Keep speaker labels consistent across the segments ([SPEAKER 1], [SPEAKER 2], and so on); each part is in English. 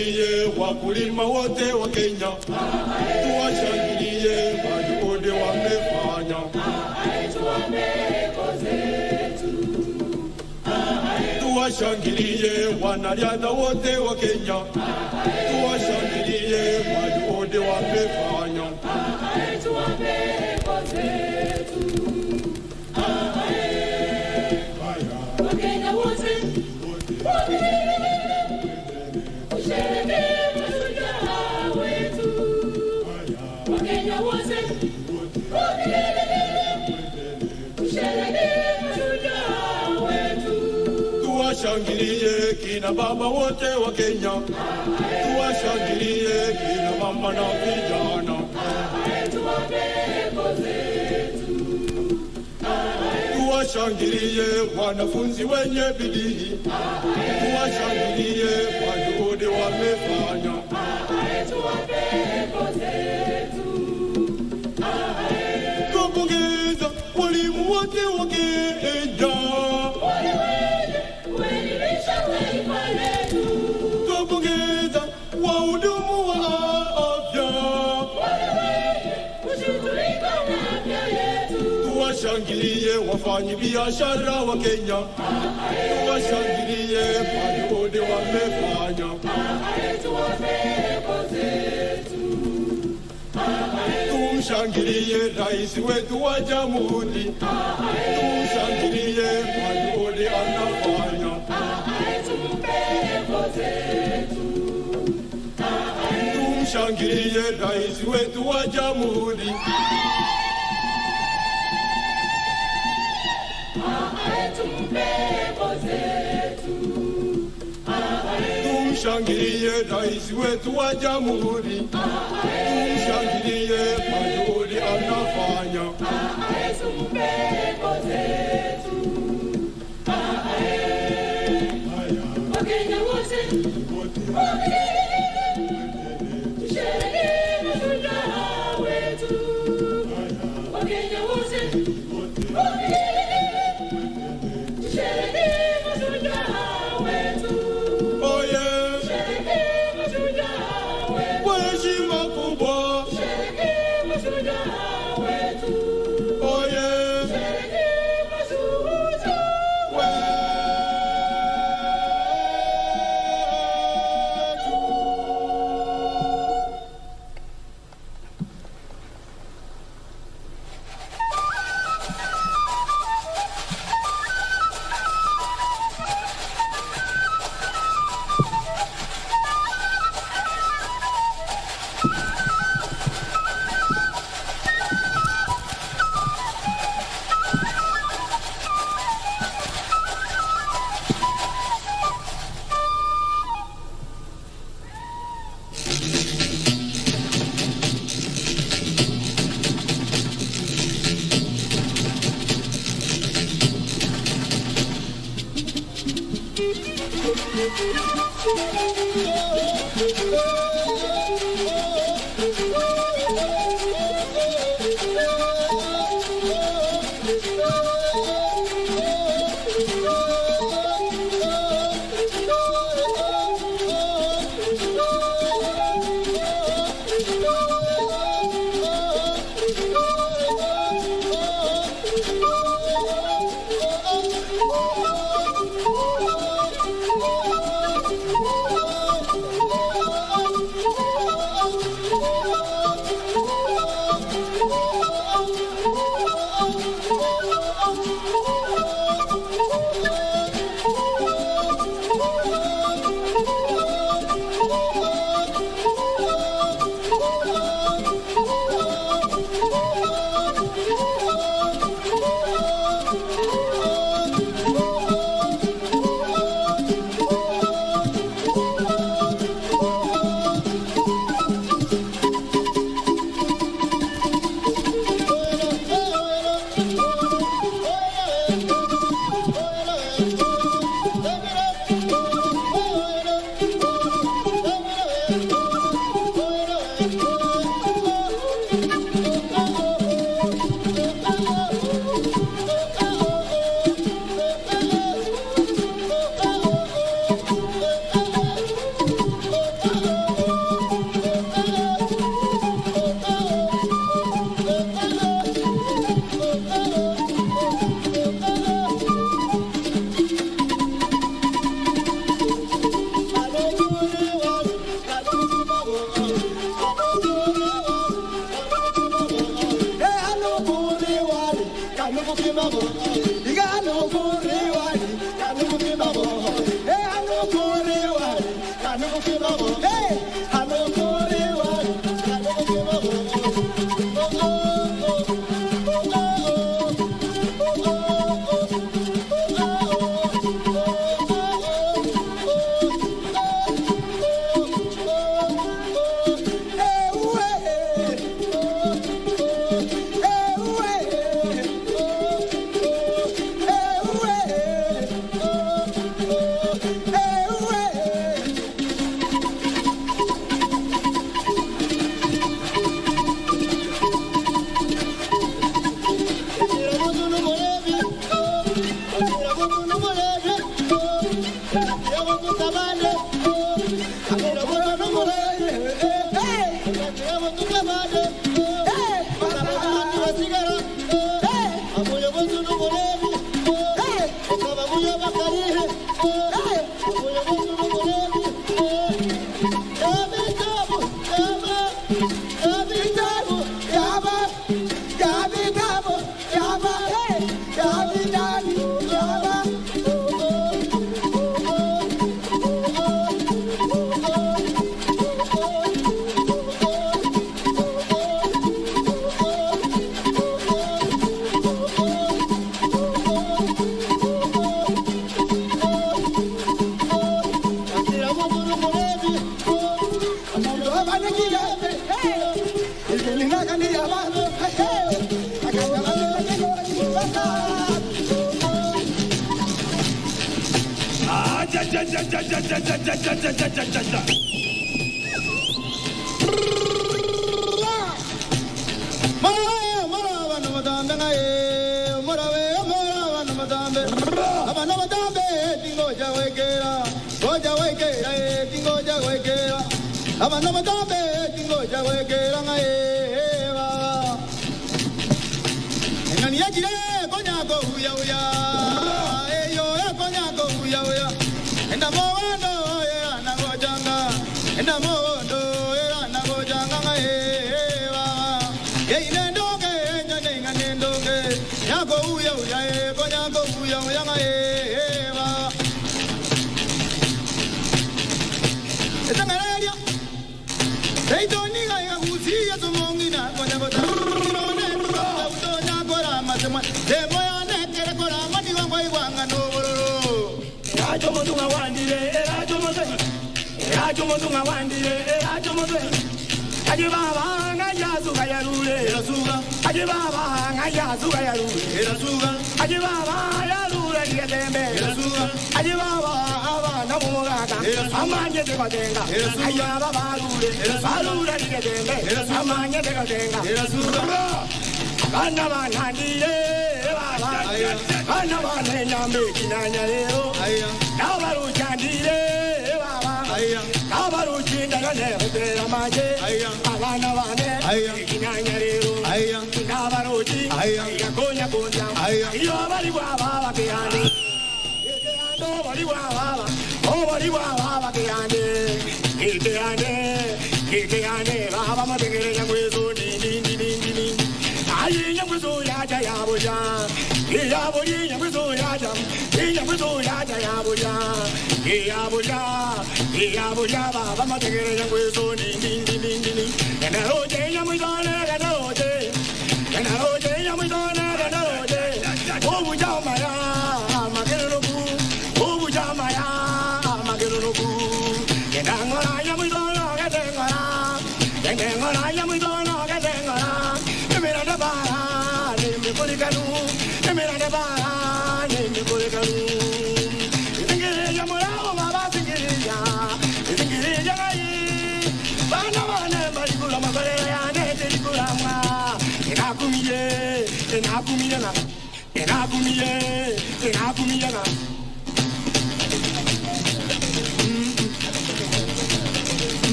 [SPEAKER 1] Tuwashangilie wakulima wote wa Kenya, tuwashangilie majuhudi wamefanya, tuwashangilie wanariadha wote wa Kenya, tuwashangilie majuhudi wamefanya. Tuwashangilie kina baba wote wa Kenya, tuwashangilie kina mama na vijana, tuwashangilie wanafunzi wenye bidii, tuwashangilie kwa juhudi wamefanya. Tupongeza walimu wote wa Kenya, tupongeza wahudumu wa afya, tuwashangilie wafanyabiashara wa Kenya, tuwashangilie kwa juhudi wamefanya. Tumshangilie rais wetu wa jamhuri, tumshangilie kwa juhudi anafanya. Tumshangilie rais wetu wa jamhuri, tumshangilie rais wetu wa jamhuri, tumshangilie kwa juhudi anafanya.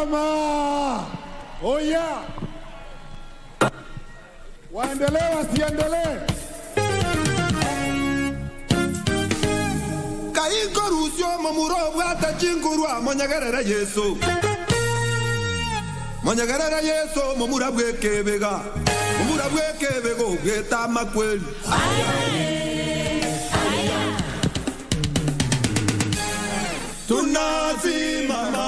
[SPEAKER 2] Chama! Oya! Waendelee wasiendelee?
[SPEAKER 1] Kaiko rusyo mamuro bwata chingurwa monyagerera Yesu. Monyagerera Yesu mamura bwekebega. Mamura bwekebego bweta makweli. Tunazimama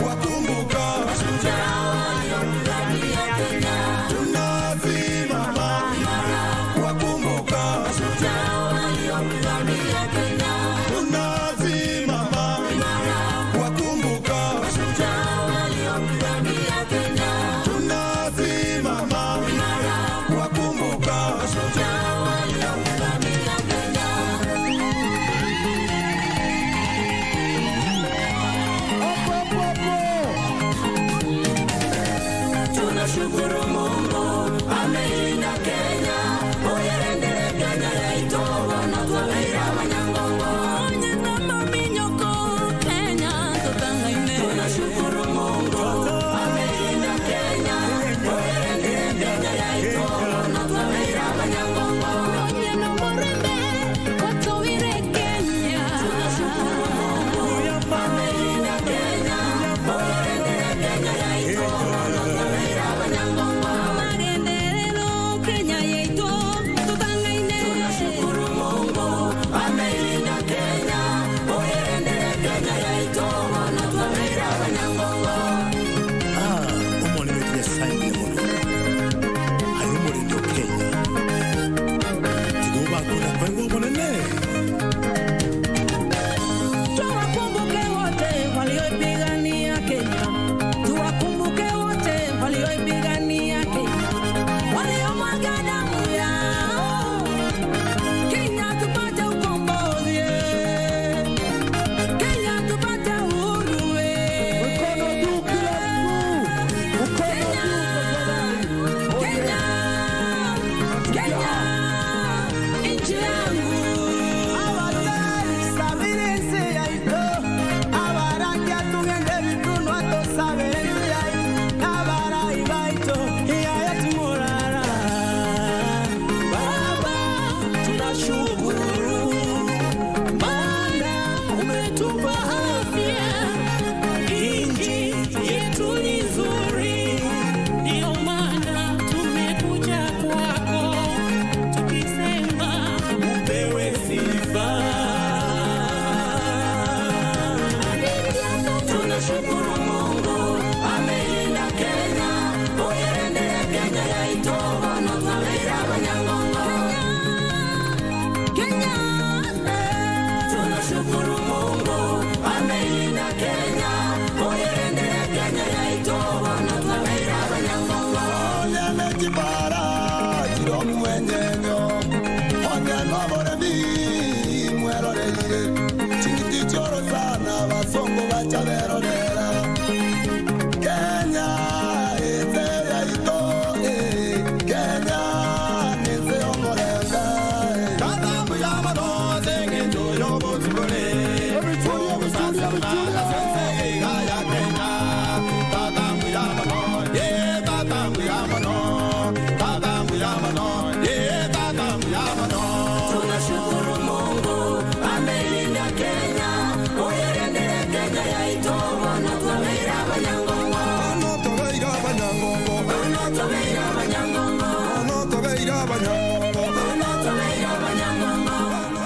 [SPEAKER 1] wakumbuka Mashujaa waliopigania Kenya. Tunazimama wakumbuka Mashujaa waliopigania Kenya. Tunazimama wakumbuka Mashujaa waliopigania Kenya. Tunazimama wakumbuka Mashujaa waliopigania Kenya. Tunashukuru Mungu ameilinda Kenya. Oyerendere Kenya yaito wanatwalira wanyangongo. Nyama minyoko Kenya tutangaine. Tunashukuru Mungu ameilinda Kenya. Oyerendere Kenya yaito wanatwalira wanyangongo. Nyama morembe watowire Kenya. Tunashukuru Mungu ameilinda Kenya. Oyerendere Kenya yaito wanatwalira wanyangongo. Magenderero Kenya yaito tutangaine. Tunashukuru Mungu ameilinda Kenya. Oyerendere Kenya yaito wanatwalira wanyangongo.
[SPEAKER 3] Umone wetu yasangiye muno hari umurenge wa Kenya tiguba kuna kwengo munene.
[SPEAKER 4] Tuwakumbuke wote walioipigania Kenya. Tuwakumbuke wote walioipigania Kenya. Waliomwaga damu yao Kenya tupate ukombozi. Kenya tupate uhuru.
[SPEAKER 2] Mkono juu kila mtu! Mkono juu!
[SPEAKER 4] Kenya, Kenya, nchi yangu. Abatari sabiri nsi yaito. Abarangia tugende bitundu atosabire nsi yaito. Abarai baito iya yatumurara. Baba tunashukuru maana umetupa afya. Nchi yetu ni nzuri, ndio maana tumekuja kwako tukisema upewe sifa. Tunashukuru Mungu ameilinda Kenya. Oyerendere Kenya yaito wanatwalira wanyangongo. Kenya, tunashukuru Mungu ameilinda Kenya. Oyerendere Kenya yaito wanatwalira wanyangongo.
[SPEAKER 1] Onyene kibara chiro mwenyenyo. Onyene moremi mwerorere. Chingiti choro sana basongo bachaberorera. Kenya eze yaito. Kenya eze omorenga. Tata muyama no zengenjo yobo tibole.
[SPEAKER 4] Tunashukuru Mungu ameilinda Kenya. Oyerendere Kenya yaito wanatwalira wanyangongo.
[SPEAKER 1] Wanatwalira wanyangongo.
[SPEAKER 4] Wanatwalira wanyangongo.
[SPEAKER 1] Wanatwalira wanyangongo.
[SPEAKER 4] Wanatwalira wanyangongo.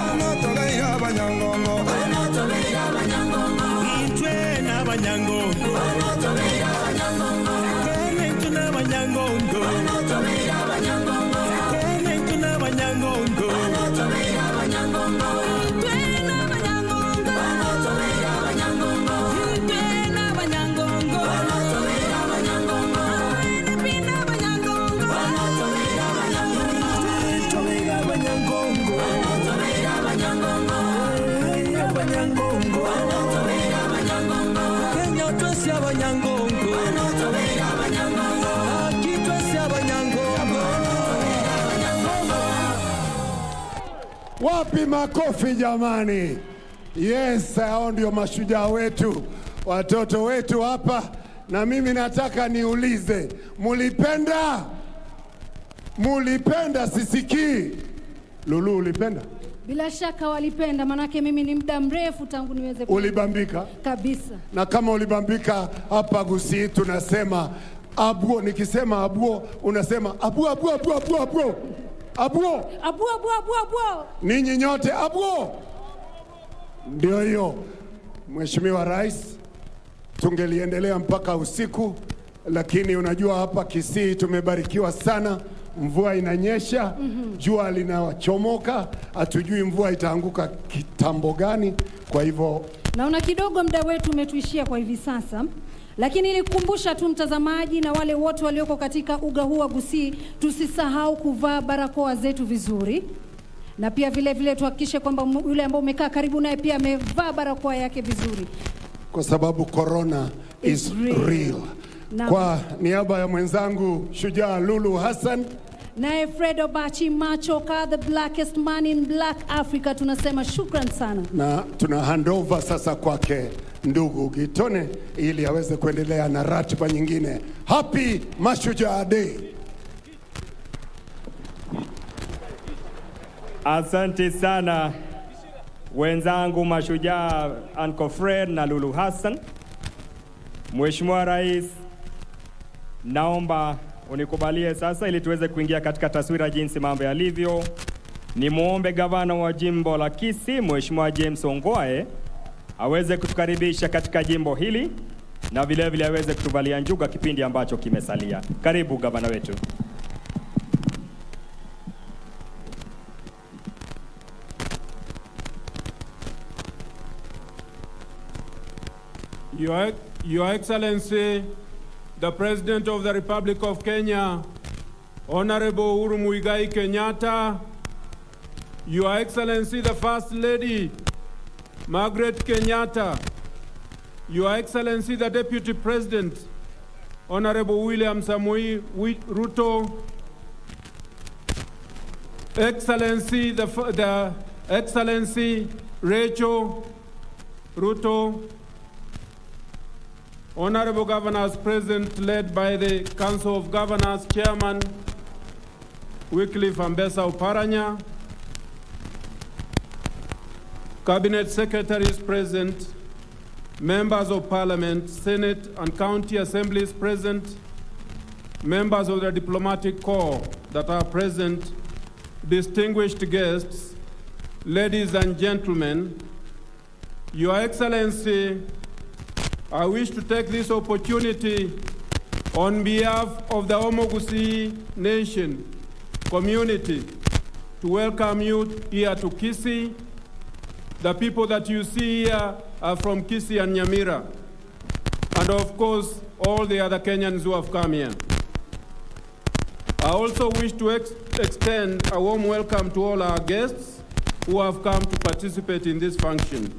[SPEAKER 1] Wanatwalira wanyangongo.
[SPEAKER 4] Wanatwalira wanyangongo.
[SPEAKER 3] Itwe n'abanyangongo.
[SPEAKER 4] Wanatwalira wanyangongo.
[SPEAKER 3] Kene tuna abanyangongo.
[SPEAKER 4] Wanatwalira wanyangongo.
[SPEAKER 3] Kene tuna abanyangongo.
[SPEAKER 4] Wanatwalira wanyangongo. Itwena wanyangongo. Wanatwalira wanyangongo. Itwena wanyangongo. Wanatwalira wanyangongo. Inipina wanyangongo. Wanatwalira wanyangongo.
[SPEAKER 3] Itwega abanyangongo.
[SPEAKER 4] Wanatwalira wanyangongo.
[SPEAKER 3] Abanyangongo.
[SPEAKER 4] Wanatwalira wanyangongo.
[SPEAKER 3] Kenya twese abanyangongo.
[SPEAKER 4] Wanatwalira wanyangongo.
[SPEAKER 3] Aki twese abanyangongo.
[SPEAKER 2] Wapi makofi jamani? Yes, hao ndio mashujaa wetu. watoto wetu hapa, na mimi nataka niulize, mulipenda sisikii? Lulu, ulipenda?
[SPEAKER 5] Bila shaka walipenda, manake mimi ni muda mrefu tangu niweze
[SPEAKER 2] Ulibambika?
[SPEAKER 5] Kabisa.
[SPEAKER 2] Na kama ulibambika, hapa Gusii tunasema abuo. Nikisema abuo, unasema abuo. Ninyi nyote abuo. Ndio hiyo. Mheshimiwa Rais, tungeliendelea mpaka usiku, lakini unajua hapa Kisii tumebarikiwa sana. Mvua inanyesha, jua linachomoka, hatujui mvua itaanguka kitambo gani. Kwa hivyo
[SPEAKER 5] naona kidogo muda wetu umetuishia kwa hivi sasa, lakini nilikumbusha tu mtazamaji na wale wote walioko katika uga huu wa Gusii, tusisahau kuvaa barakoa zetu vizuri, na pia vile tuhakikishe kwamba yule ambaye umekaa karibu naye pia amevaa barakoa yake vizuri,
[SPEAKER 2] kwa sababu corona is real. Kwa niaba ya mwenzangu Shujaa Lulu Hassan
[SPEAKER 5] naye Fredo Bachi Machoka, the blackest man in black Africa, tunasema shukran sana, na
[SPEAKER 2] tuna handover sasa kwake ndugu Gitone ili aweze kuendelea na ratiba nyingine. Happy Mashujaa Day.
[SPEAKER 6] Asante sana wenzangu Mashujaa, Uncle Fred na Lulu Hassan. Mheshimiwa Rais, naomba unikubalie sasa ili tuweze kuingia katika taswira jinsi mambo yalivyo. Ni muombe gavana wa jimbo la Kisii, Mheshimiwa James Ongwae, aweze kutukaribisha katika jimbo hili na vile aweze kutuvalia njuga kipindi ambacho kimesalia. Karibu gavana wetu.
[SPEAKER 7] Your Excellency, the President of the Republic of Kenya, Honorable Uhuru Kenyatta, Your Excellency, the First Lady, Margaret Kenyatta, Your Excellency, the Deputy President, Honorable William Samoei Ruto, Excellency, the Excellency Rachel Ruto, Honorable Governors present, led by the Council of Governors Chairman Wycliffe Ambessa Oparanya, Cabinet Secretaries present, Members of Parliament, Senate and County Assemblies present, members of the Diplomatic Corps that are present, distinguished guests, ladies and gentlemen, Your Excellency, I wish to take this opportunity on behalf of the Gusii Nation community to welcome you here to Kisii. The people that you see here are from Kisii and Nyamira, and of course, all the other Kenyans who have come here. I also wish to extend a warm welcome to all our guests who have come to participate in this function.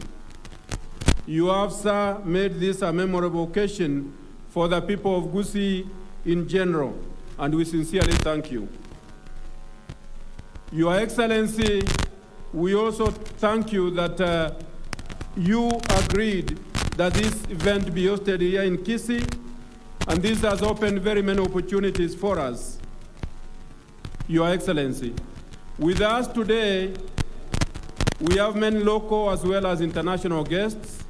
[SPEAKER 7] You have, sir, made this a memorable occasion for the people of Gusii in general, and we sincerely thank you. Your Excellency, we also thank you that you agreed that this event be hosted here in Kisii, and this has opened very many opportunities for us. Your Excellency, with us today, we have many local as well as international guests,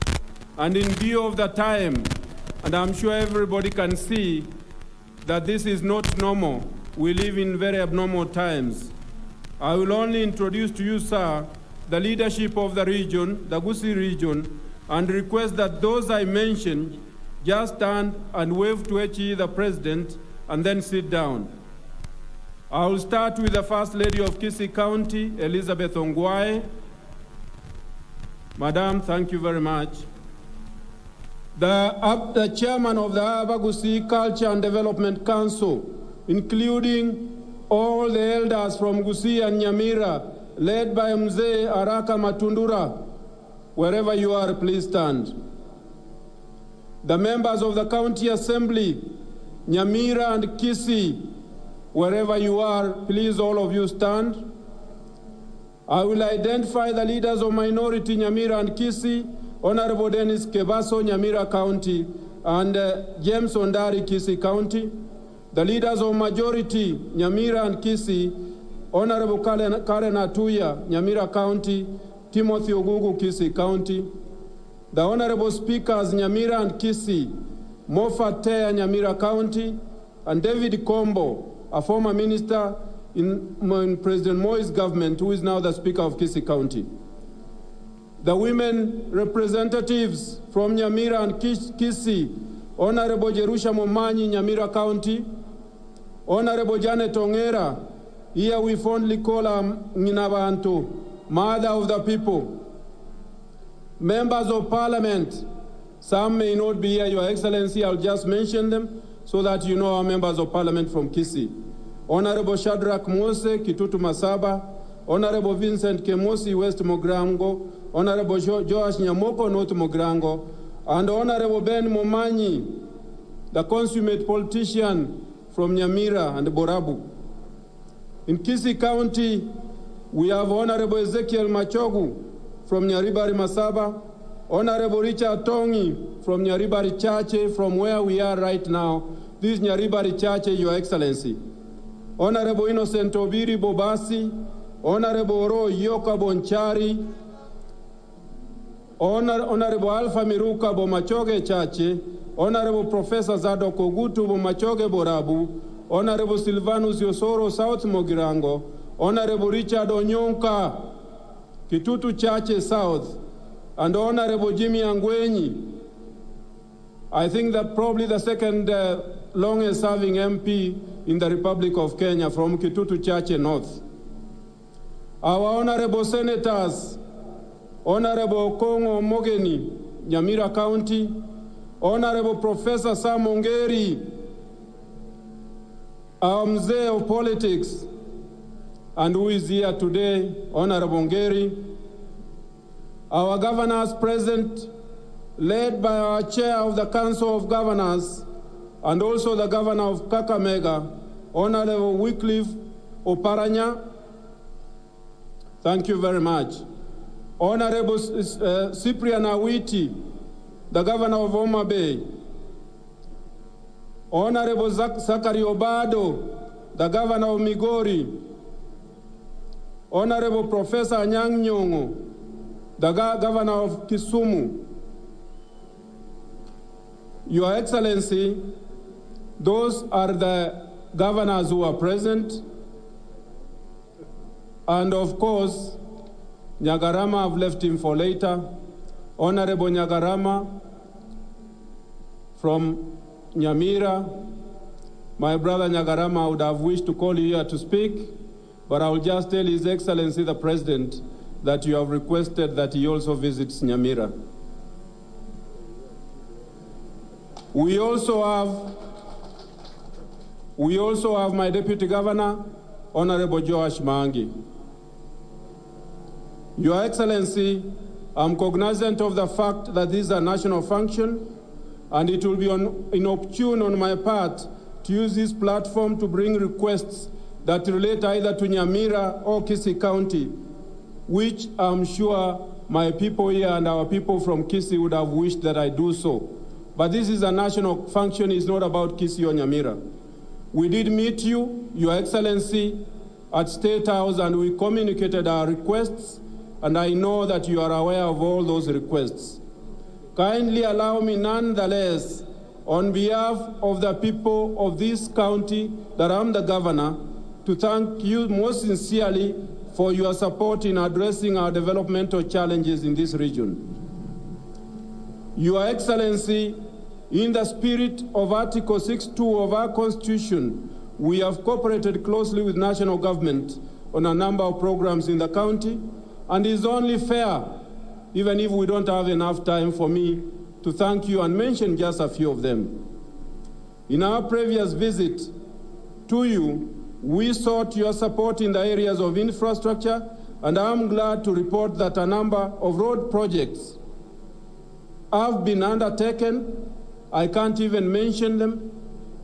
[SPEAKER 7] and in view of the time, and I'm sure everybody can see that this is not normal, we live in very abnormal times, I will only introduce to you, sir, the leadership of the region, the Gusii region, and request that those I mentioned just stand and wave to HE, the President, and then sit down. I will start with the First Lady of Kisii County, Elizabeth Ongwae. Madam, thank you very much. The chairman of the Gusii Culture and Development Council, including all the elders from Gusii and Nyamira, led by Mzee Araka Matundura. Wherever you are, please stand. The members of the County Assembly, Nyamira and Kisii, wherever you are, please all of you stand. I will identify the leaders of minority Nyamira and Kisii, Honorable Dennis Kebaso, Nyamira County, and James Ondari, Kisii County. The leaders of majority, Nyamira and Kisii, Honorable Karen Atuya, Nyamira County, Timothy Ogugu, Kisii County. The Honorable Speakers, Nyamira and Kisii, Moffat Tea, Nyamira County, and David Kombo, a former minister in President Moi's government, who is now the Speaker of Kisii County. The women representatives from Nyamira and Kisii, Honorable Jerusha Momanyi, Nyamira County, Honorable Janet Ongera, here we fondly call her Nginabantu, Mother of the People. Members of Parliament, some may not be here, Your Excellency, I'll just mention them so that you know our members of Parliament from Kisii. Honorable Shadrach Mose, Kitutu Masaba, Honorable Vincent Kemosi, West Mogrango, Honorable Joash Nyamoko, North Mogrango, and Honorable Ben Momanyi, the consummate politician from Nyamira and Borabu. In Kisii County, we have Honorable Ezekiel Machogu from Nyaribari Masaba, Honorable Richard Tongi from Nyaribari Chache, from where we are right now. This is Nyaribari Chache, Your Excellency. Honorable Innocent Obiri Bobasi, Honorable Oro Yoka Bonchari, Honorable Alpha Miruka Bomachoge Chache, Honorable Professor Zadok Ogutu Bomachoge Borabu, Honorable Silvanus Yosoro South Mogirango, Honorable Richard Onyonka, Kitutu Chache South, and Honorable Jimmy Angwenyi. I think that probably the second longest serving MP in the Republic of Kenya from Kitutu Chache North. Our Honorable Senators, Honorable Kongo Mogeni, Nyamira County, Honorable Professor Sam Ongeri, our Mzee of Politics, and who is here today, Honorable Ongeri, our governors present, led by our chair of the Council of Governors, and also the governor of Kakamega, Honorable Wycliffe Oparanya. Thank you very much. Honorable Cyprian Awiti, the governor of Homa Bay. Honorable Zachary Obado, the governor of Migori. Honorable Professor Anyang' Nyong'o, the governor of Kisumu. Your Excellency, those are the governors who are present. And of course, Nyagarama, I've left him for later. Honorable Nyagarama from Nyamira. My brother Nyagarama would have wished to call you here to speak, but I will just tell His Excellency the President that you have requested that he also visits Nyamira. We also have my Deputy Governor, Honorable Joash Maangi. Your Excellency, I'm cognizant of the fact that this is a national function, and it will be inopportune on my part to use this platform to bring requests that relate either to Nyamira or Kisii County, which I'm sure my people here and our people from Kisii would have wished that I do so. But this is a national function, it's not about Kisii or Nyamira. We did meet you, Your Excellency, at State House, and we communicated our requests, and I know that you are aware of all those requests. Kindly allow me nonetheless, on behalf of the people of this county that I'm the governor, to thank you most sincerely for your support in addressing our developmental challenges in this region. Your Excellency, in the spirit of Article 6.2 of our Constitution, we have cooperated closely with national government on a number of programs in the county, and it's only fair, even if we don't have enough time for me, to thank you and mention just a few of them. In our previous visit to you, we sought your support in the areas of infrastructure, and I'm glad to report that a number of road projects have been undertaken. I can't even mention them,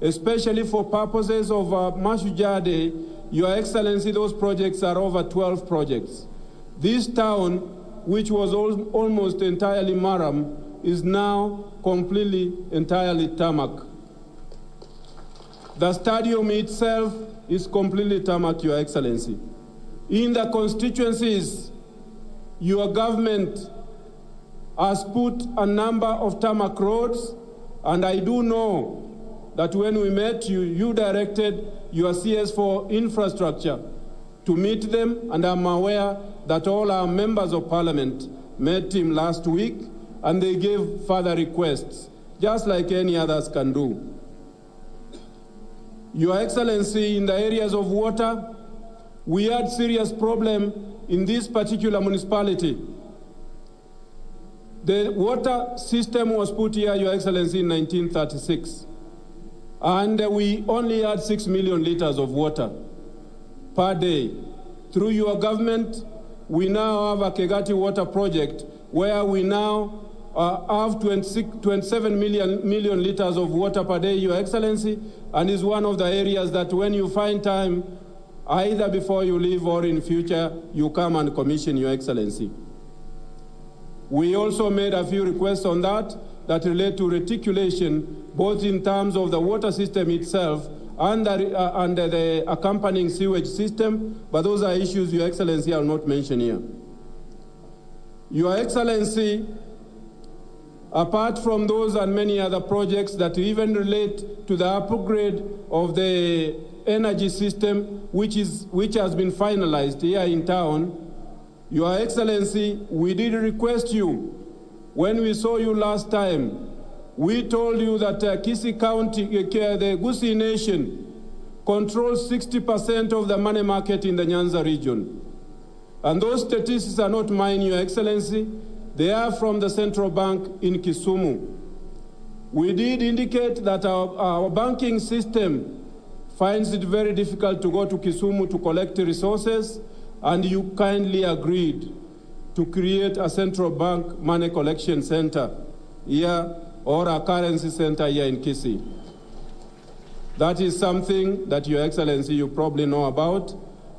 [SPEAKER 7] especially for purposes of Mashujaa Day. Your Excellency, those projects are over 12 projects. This town which was almost entirely marram, is now completely, entirely tarmac. The stadium itself is completely tarmac, Your Excellency. In the constituencies, your government has put a number of tarmac roads, and I do know that when we met you, you directed your CS for infrastructure to meet them, and I'm aware that all our members of parliament met him last week, and they gave further requests, just like any others can do. Your Excellency, in the areas of water, we had serious problem in this particular municipality. The water system was put here, Your Excellency, in 1936. And we only had 6 million liters of water per day. Through your government, we now have a Kegati water project where we now have 27 million liters of water per day, Your Excellency, and is one of the areas that when you find time, either before you leave or in future, you come and commission, Your Excellency. We also made a few requests on that relate to reticulation, both in terms of the water system itself and the accompanying sewage system, but those are issues, Your Excellency, I'll not mention here. Your Excellency, apart from those and many other projects that even relate to the upgrade of the energy system, which has been finalized here in town, Your Excellency, we did request you, when we saw you last time, we told you that Kisii County, the Gusii Nation, controls 60% of the money market in the Nyanza region. And those statistics are not mine, Your Excellency. They are from the central bank in Kisumu. We did indicate that our banking system finds it very difficult to go to Kisumu to collect resources, and you kindly agreed to create a central bank money collection center here, or a currency center here in Kisii. That is something that, Your Excellency, you probably know about,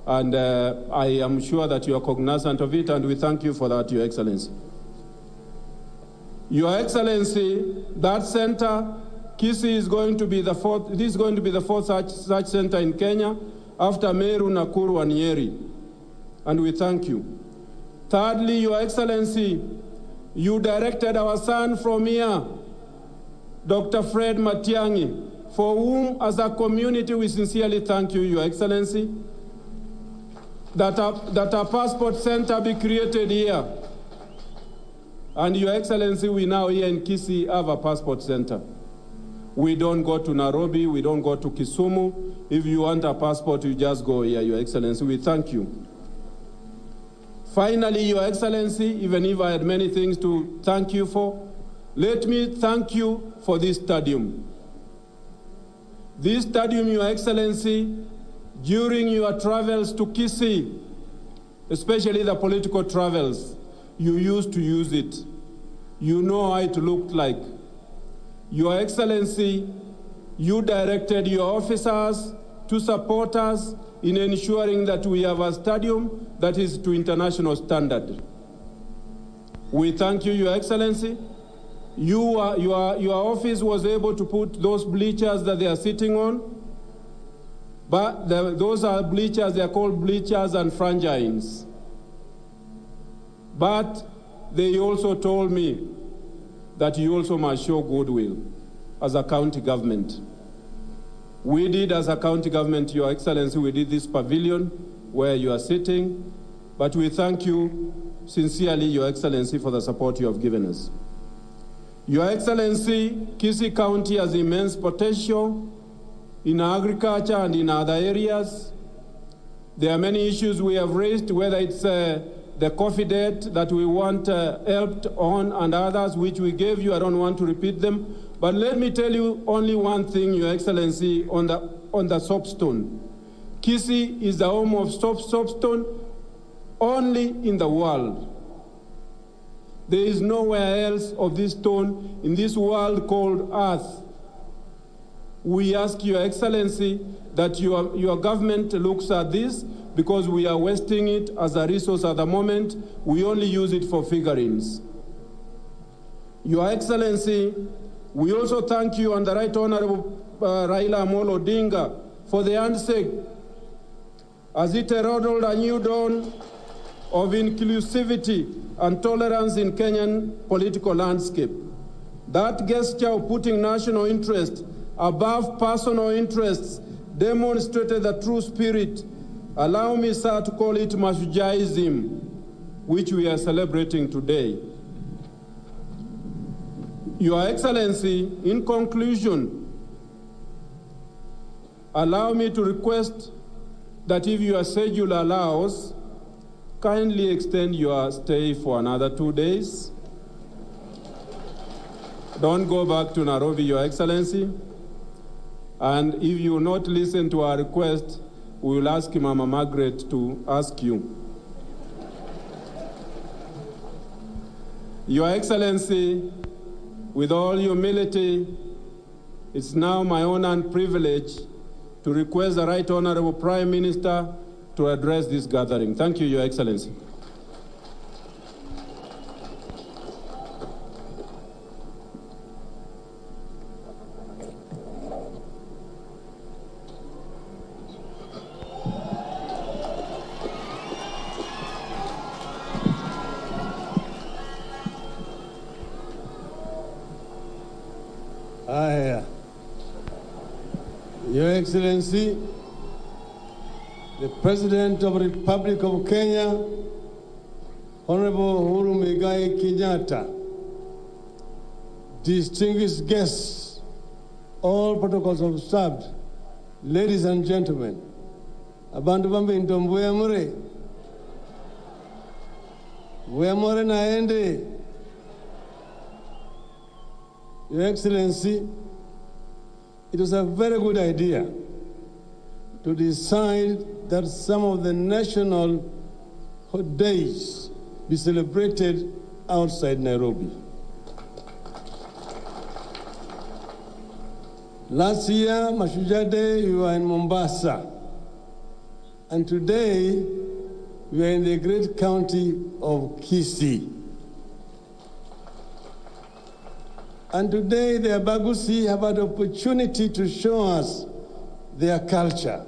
[SPEAKER 7] and I am sure that you are cognizant of it, and we thank you for that, Your Excellency. Your Excellency, that center, Kisii, is going to be the fourth. This is going to be the fourth such center in Kenya, after Meru, Nakuru, and Nyeri, and we thank you. Thirdly, Your Excellency, you directed our son from here, Dr. Fred Matiang'i, for whom, as a community, we sincerely thank you, Your Excellency, that a passport center be created here. And Your Excellency, we now here in Kisii have a passport center. We don't go to Nairobi, we don't go to Kisumu. If you want a passport, you just go here, Your Excellency. We thank you. Finally, Your Excellency, even if I had many things to thank you for, let me thank you for this stadium. This stadium, Your Excellency, during your travels to Kisii, especially the political travels, you used to use it. You know how it looked like. Your Excellency, you directed your officers to support us in ensuring that we have a stadium that is to international standard. We thank you, Your Excellency. Your office was able to put those bleachers that they are sitting on, but those are bleachers, they are called bleachers and frangines. But they also told me that you also must show goodwill as a county government. We did, as a county government, Your Excellency, we did this pavilion where you are sitting, but we thank you sincerely, Your Excellency, for the support you have given us. Your Excellency, Kisii County has immense potential in agriculture and in other areas. There are many issues we have raised, whether it's the coffee debt that we want helped on and others which we gave you. I don't want to repeat them. But let me tell you only one thing, Your Excellency, on the soapstone. Kisii is the home of soapstone only in the world. There is nowhere else of this stone in this world called Earth. We ask Your Excellency that your government looks at this, because we are wasting it as a resource at the moment. We only use it for figurines. Your Excellency, we also thank you and the Right Honorable Raila Amolo Odinga for the handshake as it heralded a new dawn of inclusivity and tolerance in Kenyan political landscape. That gesture of putting national interest above personal interests demonstrated the true spirit. Allow me, sir, to call it Mashujaism, which we are celebrating today. Your Excellency, in conclusion, allow me to request that if your schedule allows, kindly extend your stay for another 2 days. Don't go back to Nairobi, Your Excellency. And if you will not listen to our request, we will ask Mama Margaret to ask you. Your Excellency, with all humility, it's now my honor and privilege to request the Right Honorable Prime Minister to address this gathering. Thank you, Your Excellency.
[SPEAKER 8] Your Excellency, the President of the Republic of Kenya, Honorable Uhuru Kenyatta, distinguished guests, all protocols observed, ladies and gentlemen, abantu bambe ntombuya mure, wemore naende. Your Excellency, it was a very good idea to decide that some of the national days be celebrated outside Nairobi. Last year, Mashujaa Day, we were in Mombasa. And today, we are in the great county of Kisii. And today, the Gusii have an opportunity to show us their culture,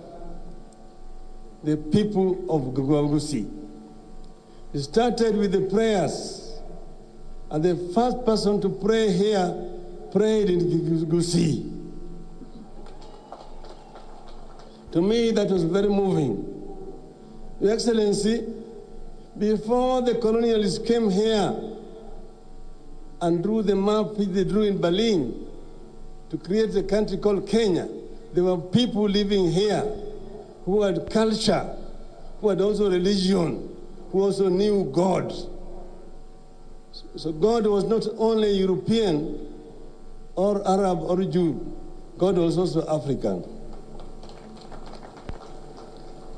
[SPEAKER 8] the people of Gusii. It started with the prayers, and the first person to pray here prayed in Gusii. To me, that was very moving. Your Excellency, before the colonialists came here and drew the map which they drew in Berlin to create a country called Kenya, there were people living here who had culture, who had also religion, who also knew God. So God was not only European or Arab or Jew, God was also African.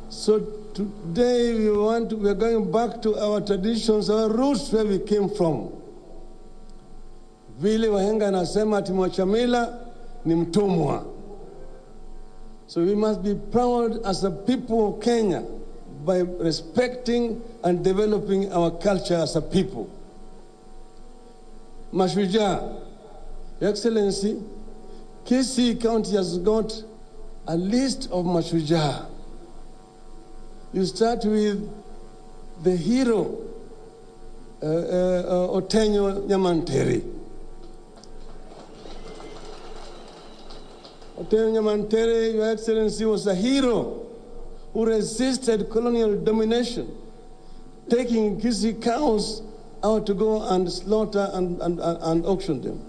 [SPEAKER 8] So today we are going back to our traditions, our roots, where we came from. Vile wahenga nasema ati mwachamila ni mtumwa. So we must be proud as a people of Kenya by respecting and developing our culture as a people. Mashujaa, Your Excellency, Kisii County has got a list of Mashujaa. You start with the hero, Otenyo Nyamantere. Otenyo Nyamantere, Your Excellency, was a hero who resisted colonial domination, taking Kisii cows out to go and slaughter and auction them.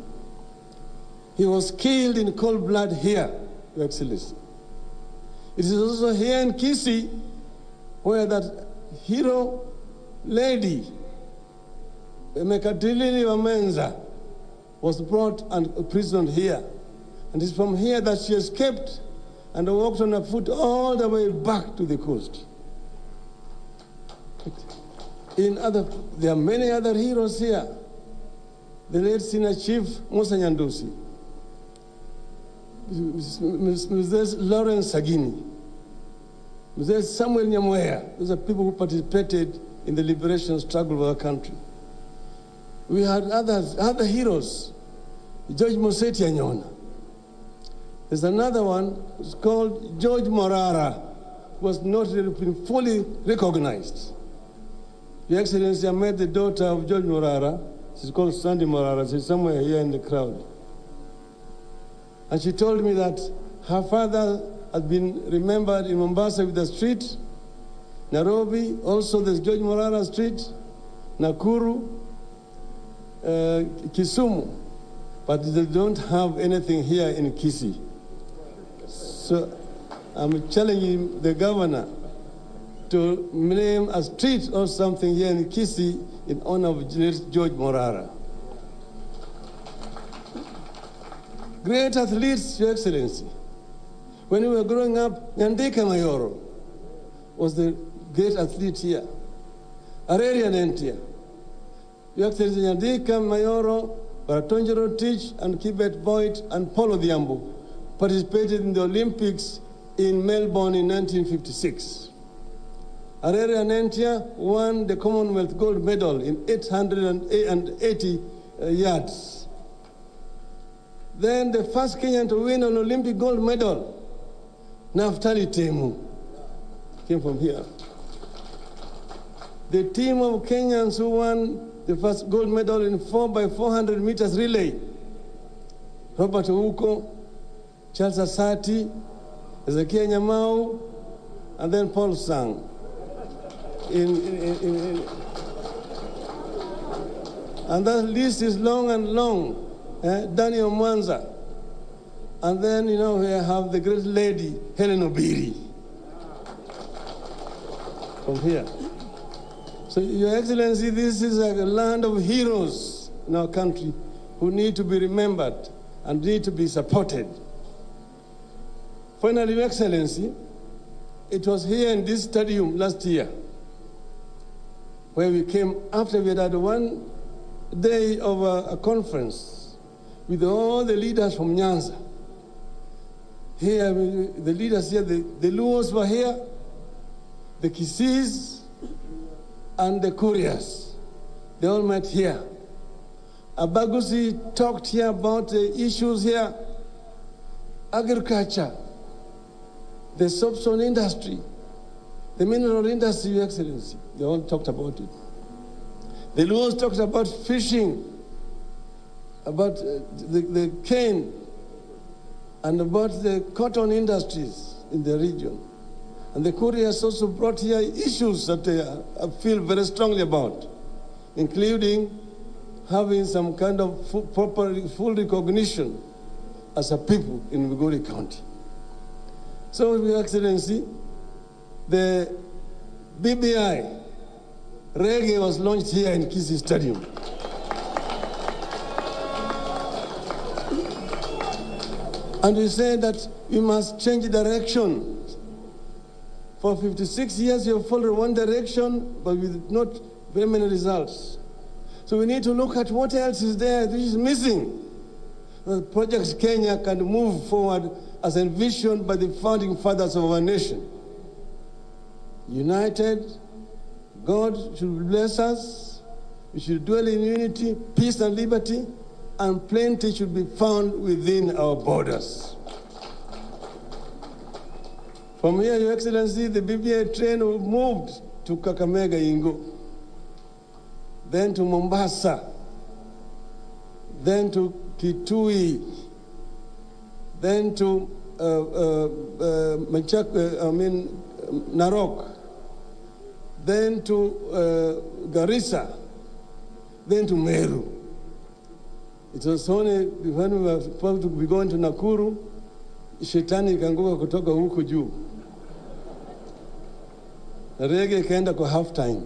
[SPEAKER 8] He was killed in cold blood here, Your Excellency. It is also here in Kisii where that hero lady, Mekatilili Wamenza, was brought and imprisoned here. And it's from here that she escaped and walked on her foot all the way back to the coast. There are many other heroes here. The late senior chief, Musa Nyandusi, Mrs. Lawrence Sagini, Mzee Samuel Nyamweya. Those are people who participated in the liberation struggle of our country. We had other heroes. George Moseti Anyona. There's another one who's called George Morara, who was not really fully recognized. Your Excellency, I met the daughter of George Morara. She's called Sandy Morara. She's somewhere here in the crowd. And she told me that her father had been remembered in Mombasa with the street, Nairobi, also there's George Morara Street, Nakuru, Kisumu, but they don't have anything here in Kisii. So I'm challenging the governor to name a street or something here in Kisii in honor of George Morara. Great athletes, Your Excellency. When we were growing up, Nyandika Mayoro was the great athlete here. Areria Nentia. Your Excellency, Nyandika Mayoro, Baratonjero Teach, and Kibet Boyd, and Paulo Diambu participated in the Olympics in Melbourne in 1956. Areria Nentia won the Commonwealth gold medal in 880 yards. Then the first Kenyan to win an Olympic gold medal, Naftali Temu, came from here. The team of Kenyans who won the first gold medal in 4x400 meters relay, Robert Ouko, Charles Asati, Ezekiel Nyamau, and then Paul Sang. And that list is long and long. Daniel Mwanza. And then, we have the great lady, Helen Obiri, from here. So, Your Excellency, this is a land of heroes in our country who need to be remembered and need to be supported. Finally, Your Excellency, it was here in this stadium last year where we came after we had had one day of a conference with all the leaders from Nyanza. Here, the leaders here, the Luos were here, the Kisiis, and the Kurias. They all met here. Gusii talked here about the issues here, agriculture, the soapstone industry, the mineral industry, Your Excellency. They all talked about it. The Luos talked about fishing, about the cane, and about the cotton industries in the region. And the Kurias also brought here issues that I feel very strongly about, including having some kind of full recognition as a people in Migori County. So, Your Excellency, the BBI reggae was launched here in Kisii Stadium. And we said that we must change direction. For 56 years, we have followed one direction, but with not very many results. So we need to look at what else is there which is missing. Projects Kenya can move forward as envisioned by the founding fathers of our nation. United, God should bless us. We should dwell in unity, peace and liberty, and plenty should be found within our borders. From here, Your Excellency, the BBI train moved to Kakamega Ingo, then to Mombasa, then to Kitui, then to Narok, then to Garissa, then to Meru. It was only when we were supposed to be going to Nakuru, shetani ikanguka kutoka huku juu. Reggae ikaenda kwa half time.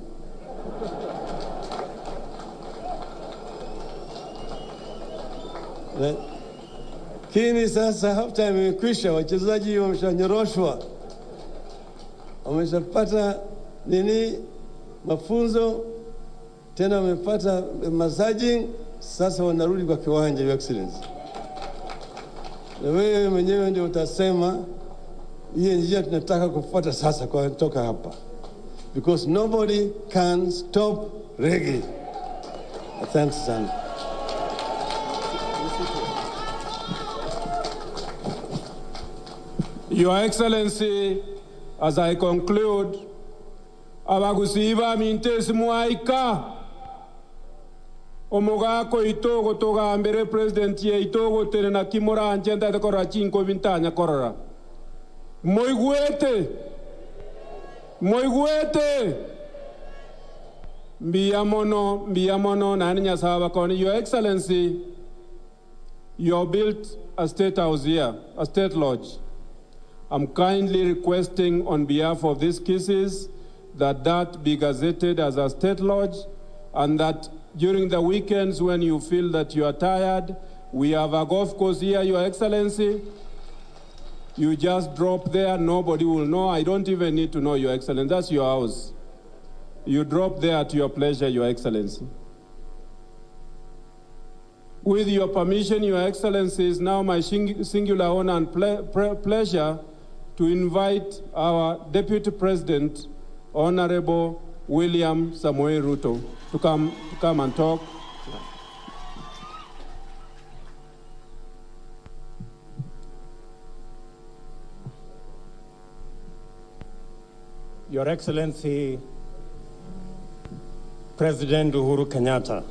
[SPEAKER 8] Lakini sasa half time imekwisha, wachezaji wameshanyoroshwa, wameshapata mafunzo, tena wamepata massaging, sasa wanarudi kwa kiwanja, Your Excellency. Na wewe mwenyewe ndio utasema hiyo njia tunataka kufuata sasa kwa kutoka hapa, because nobody can stop reggae. Asante sana.
[SPEAKER 7] Your Excellency, as I conclude, abagusiba mintesi muaika omugako itogo togambere president ye itogo tere na kimora anjenda de kora chinko bintanya korora moigwete mbiamono nani nyasaba koni. Your Excellency, you built a state house here, a state lodge. I'm kindly requesting on behalf of these Kisii that be gazetted as a state lodge, and that during the weekends when you feel that you are tired, we have a golf course here, Your Excellency. You just drop there, nobody will know. I don't even need to know, Your Excellency. That's your house. You drop there at your pleasure, Your Excellency. With your permission, Your Excellency, it's now my singular honor and pleasure to invite our Deputy President, Honorable William Samoei Ruto, to come and talk.
[SPEAKER 9] Your Excellency, President Uhuru Kenyatta,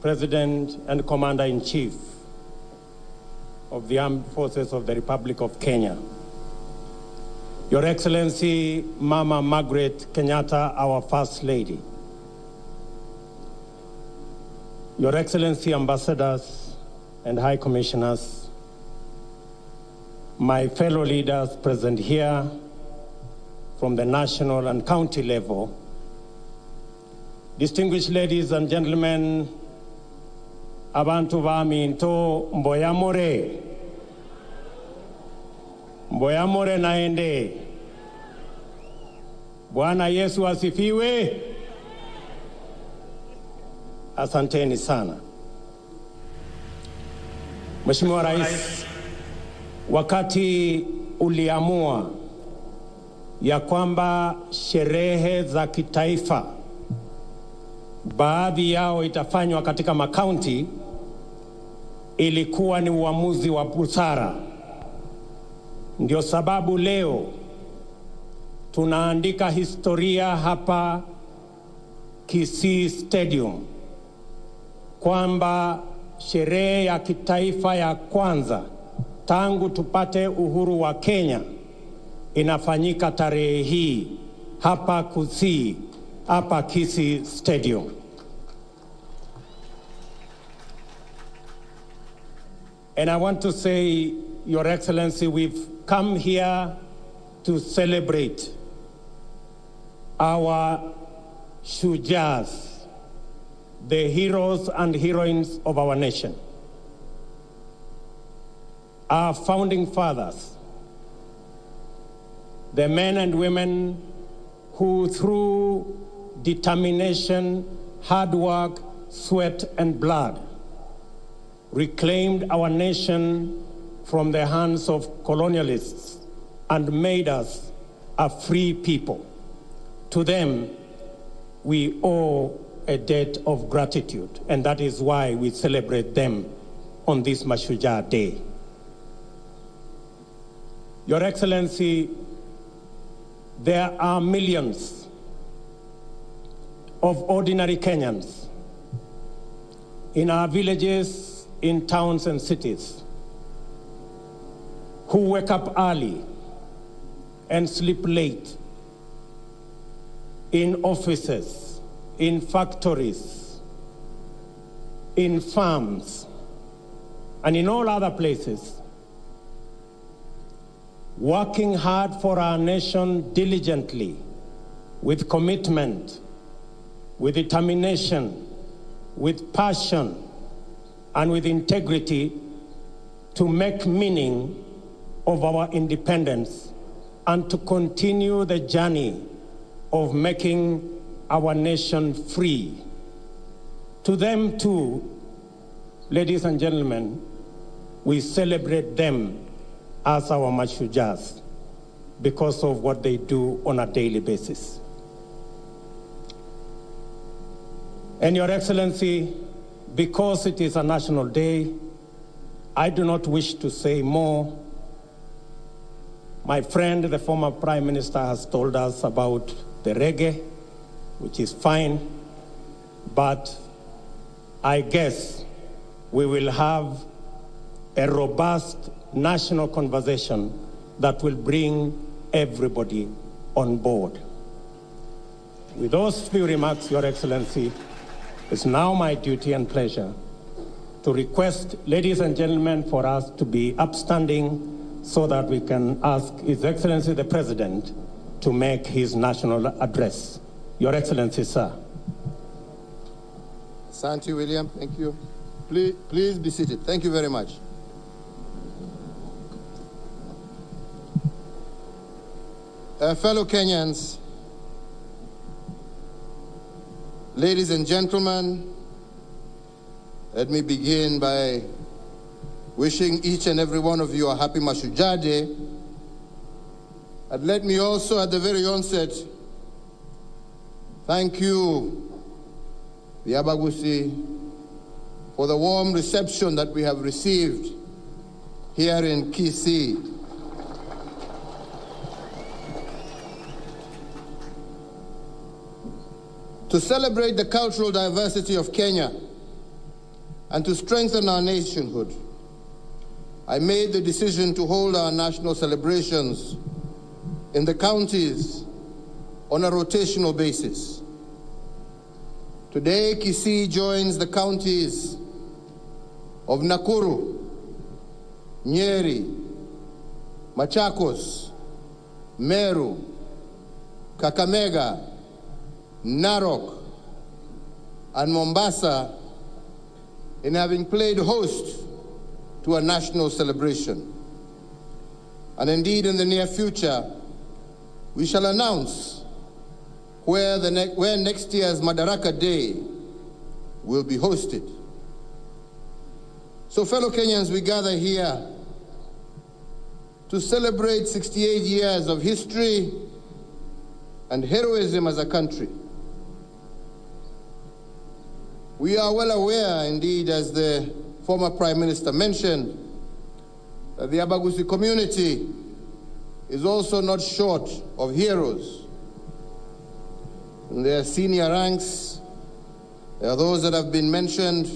[SPEAKER 9] President and Commander-in-Chief of the Armed Forces of the Republic of Kenya, Your Excellency, Mama Margaret Kenyatta, our First Lady, Your Excellency, Ambassadors and High Commissioners, my fellow leaders present here from the national and county level, distinguished ladies and gentlemen, abantu bami into mboyamore naende. Bwana Yesu asifiwe. Asanteni sana. Mheshimiwa Rais, wakati uliamua ya kwamba sherehe za kitaifa baadhi yao itafanywa katika makaunti, ilikuwa ni uamuzi wa busara. Ndio sababu leo tunaandika historia hapa Kisii Stadium kwamba sherehe ya kitaifa ya kwanza tangu tupate uhuru wa Kenya inafanyika tarehe hii hapa Gusii, hapa Kisii Stadium. And I want to say, Your Excellency, we've come here to celebrate our Mashujaas, the heroes and heroines of our nation. Our founding fathers, the men and women who through determination, hard work, sweat and blood reclaimed our nation from the hands of colonialists and made us a free people. To them, we owe a debt of gratitude, and that is why we celebrate them on this Mashujaa Day. Your Excellency, there are millions of ordinary Kenyans in our villages, in towns and cities, who wake up early and sleep late in offices, in factories, in farms, and in all other places, working hard for our nation diligently, with commitment, with determination, with passion, and with integrity to make meaning of our independence and to continue the journey of making our nation free. To them too, ladies and gentlemen, we celebrate them as our Mashujaas because of what they do on a daily basis. And Your Excellency, because it is a national day, I do not wish to say more. My friend, the former Prime Minister, has told us about the reggae, which is fine, but I guess we will have a robust national conversation that will bring everybody on board. With those few remarks, Your Excellency, it's now my duty and pleasure to request, ladies and gentlemen, for us to be upstanding so that we can ask His Excellency the President to make his national address. Your Excellency, sir.
[SPEAKER 10] Thank you, William. Thank you. Please be seated. Thank you very much. Fellow Kenyans, ladies and gentlemen, let me begin by wishing each and every one of you a happy Mashujaa Day. And let me also, at the very onset, thank you, the Gusii, for the warm reception that we have received here in Kisii. To celebrate the cultural diversity of Kenya and to strengthen our nationhood, I made the decision to hold our national celebrations in the counties on a rotational basis. Today, Kisii joins the counties of Nakuru, Nyeri, Machakos, Meru, Kakamega, Narok, and Mombasa in having played host to a national celebration. And indeed, in the near future, we shall announce where next year's Madaraka Day will be hosted. So, fellow Kenyans, we gather here to celebrate 68 years of history and heroism as a country. We are well aware, indeed, as the former Prime Minister mentioned, that the Gusii community is also not short of heroes. In their senior ranks, there are those that have been mentioned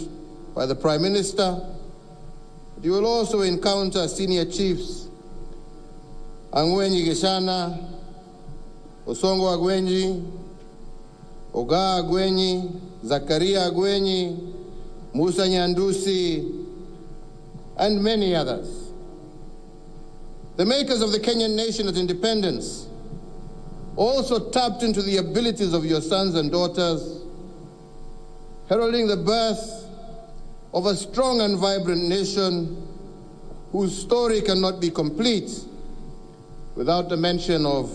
[SPEAKER 10] by the Prime Minister. But you will also encounter senior chiefs, Angwenyi Geshana, Osongo Agwenyi, Oga Agwenyi, Zakaria Agwenyi, Musa Nyandusi, and many others. The makers of the Kenyan nation at independence also tapped into the abilities of your sons and daughters, heralding the birth of a strong and vibrant nation whose story cannot be complete without the mention of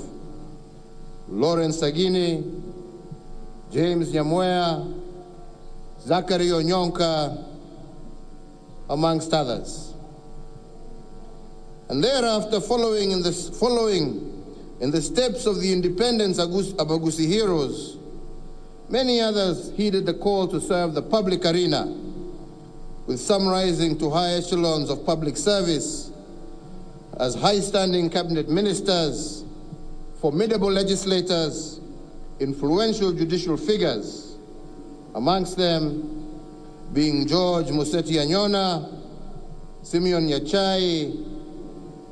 [SPEAKER 10] Lawrence Sagini, James Nyamwea, Zachary Onyonka, amongst others. And thereafter, following in the steps of the independence Gusii heroes, many others heeded the call to serve the public arena, with some rising to high echelons of public service as high-standing cabinet ministers, formidable legislators, influential judicial figures, amongst them being George Museti Anyona, Simeon Nyachai,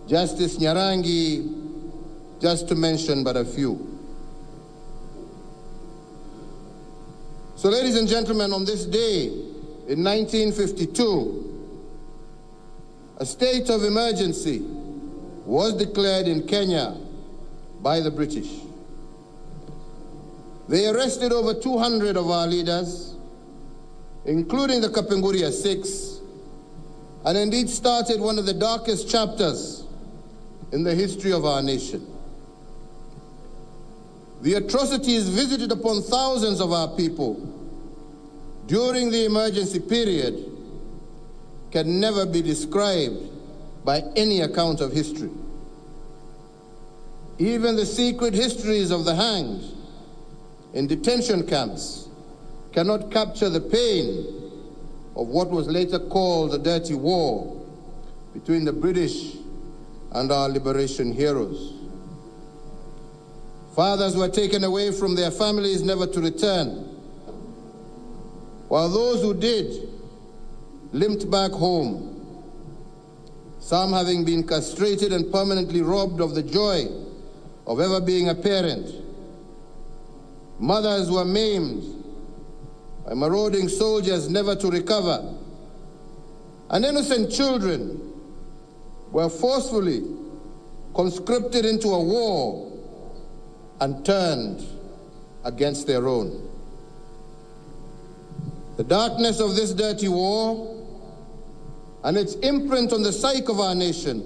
[SPEAKER 10] Justice Nyarangi, just to mention but a few. So, ladies and gentlemen, on this day in 1952, a state of emergency was declared in Kenya by the British. They arrested over 200 of our leaders, including the Kapenguria Six, and indeed started one of the darkest chapters in the history of our nation. The atrocities visited upon thousands of our people during the emergency period can never be described by any account of history. Even the secret histories of the hanged in detention camps cannot capture the pain of what was later called the Dirty War between the British and our liberation heroes. Fathers were taken away from their families never to return, while those who did limped back home, some having been castrated and permanently robbed of the joy of ever being a parent. Mothers were maimed by marauding soldiers never to recover, and innocent children were forcefully conscripted into a war and turned against their own. The darkness of this dirty war and its imprint on the psyche of our nation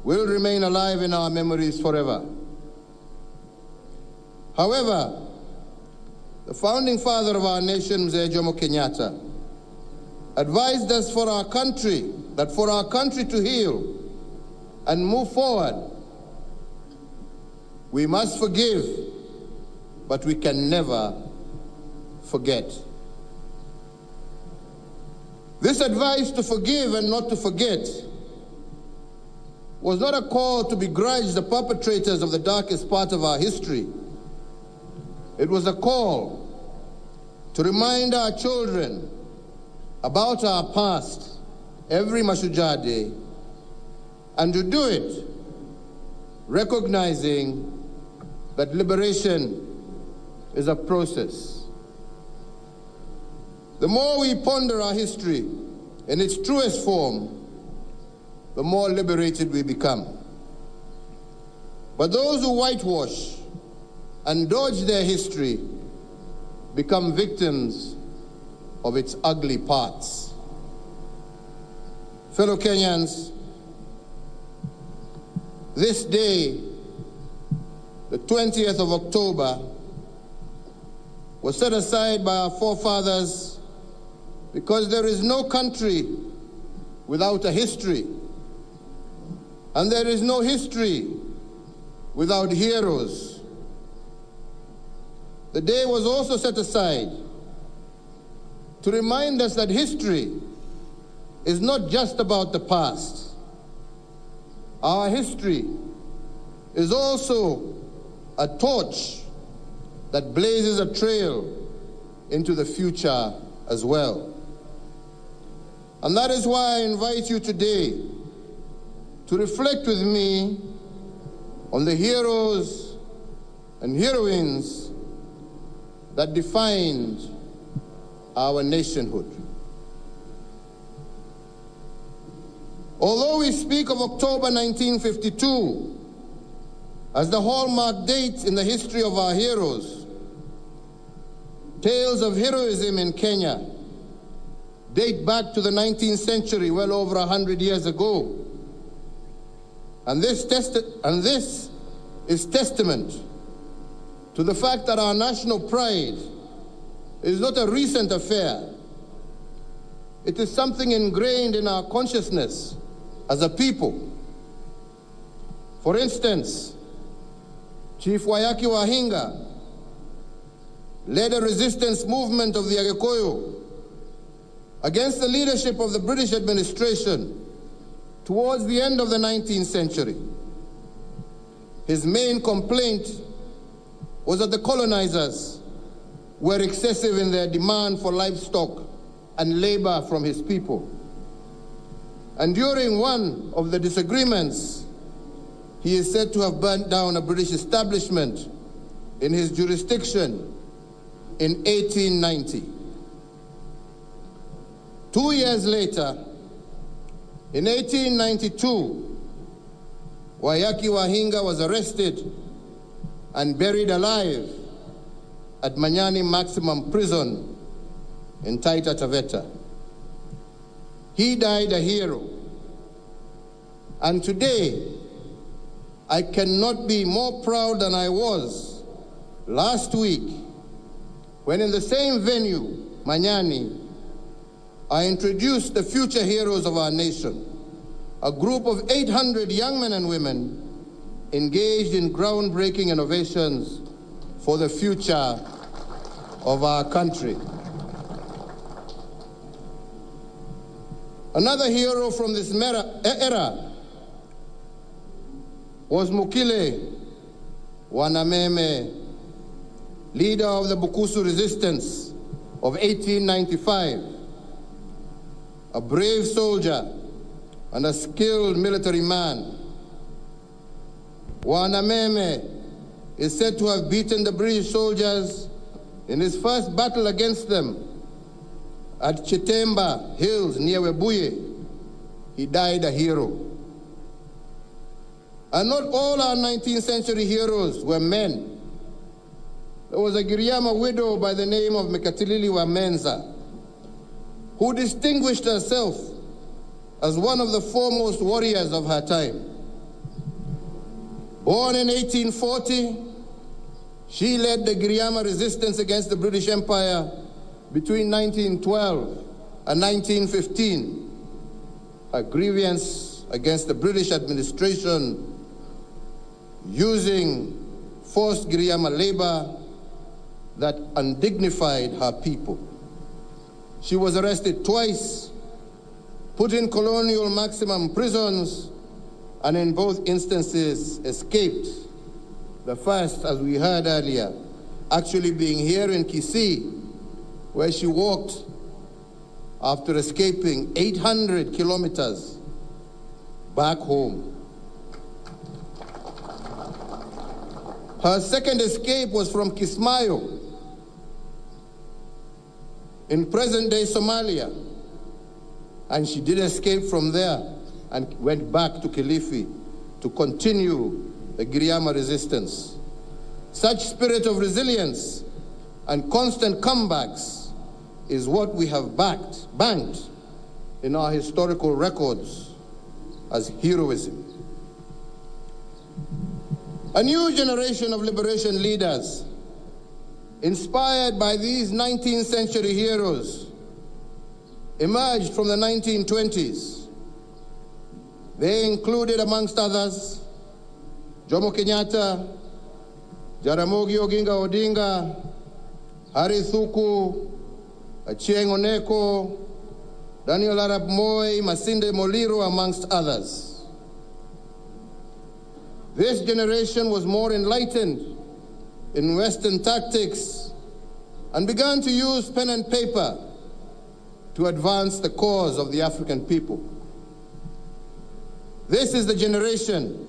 [SPEAKER 10] will remain alive in our memories forever. However, the founding father of our nation, Mzee Jomo Kenyatta, advised us that for our country to heal and move forward, we must forgive, but we can never forget. This advice to forgive and not to forget was not a call to begrudge the perpetrators of the darkest part of our history. It was a call to remind our children about our past every Mashujaa Day, and to do it recognizing that liberation is a process. The more we ponder our history in its truest form, the more liberated we become. But those who whitewash and dodge their history become victims of its ugly parts. Fellow Kenyans, this day, the 20th of October, was set aside by our forefathers because there is no country without a history, and there is no history without heroes. The day was also set aside to remind us that history is not just about the past. Our history is also a torch that blazes a trail into the future as well. And that is why I invite you today to reflect with me on the heroes and heroines that defined our nationhood. Although we speak of October 1952 as the hallmark date in the history of our heroes, tales of heroism in Kenya date back to the 19th century, well over 100 years ago. And this is testament to the fact that our national pride is not a recent affair. It is something ingrained in our consciousness as a people. For instance, Chief Wayaki Wahinga led a resistance movement of the Agikuyu against the leadership of the British administration towards the end of the 19th century. His main complaint was that the colonizers were excessive in their demand for livestock and labor from his people. And during one of the disagreements, he is said to have burnt down a British establishment in his jurisdiction in 1890. 2 years later, in 1892, Wayaki Wahinga was arrested and buried alive at Manyani Maximum Prison in Taita Taveta. He died a hero. And today, I cannot be more proud than I was last week when in the same venue, Manyani, I introduced the future heroes of our nation, a group of 800 young men and women engaged in groundbreaking innovations for the future of our country. Another hero from this era was Mukile Wanameme, leader of the Bukusu resistance of 1895, a brave soldier and a skilled military man. Wanameme is said to have beaten the British soldiers in his first battle against them at Chitemba Hills near Webuye. He died a hero. And not all our 19th century heroes were men. There was a Giriama widow by the name of Mekatilili Wamenza, who distinguished herself as one of the foremost warriors of her time. Born in 1840, she led the Giriama resistance against the British Empire between 1912 and 1915. Her grievance against the British administration using forced Giriama labor that undignified her people. She was arrested twice, put in colonial maximum prisons, and in both instances escaped. The first, as we heard earlier, actually being here in Kisii, where she walked after escaping 800 kilometers back home. Her second escape was from Kismayo in present-day Somalia, and she did escape from there and went back to Kilifi to continue the Giriama resistance. Such spirit of resilience and constant comebacks is what we have banked in our historical records as heroism. A new generation of liberation leaders, inspired by these 19th century heroes, emerged from the 1920s. They included, amongst others, Jomo Kenyatta, Jaramogi Oginga Odinga, Harry Thuku, Achieng Oneko, Daniel Arap Moi, Masinde Muliro, amongst others. This generation was more enlightened in Western tactics and began to use pen and paper to advance the cause of the African people. This is the generation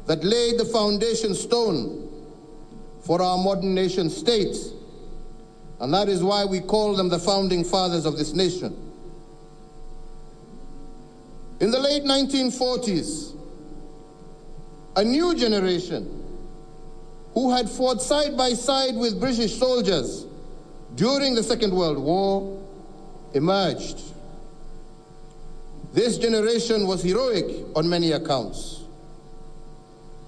[SPEAKER 10] that laid the foundation stone for our modern nation state, and that is why we call them the founding fathers of this nation. In the late 1940s, a new generation who had fought side by side with British soldiers during the Second World War emerged. This generation was heroic on many accounts.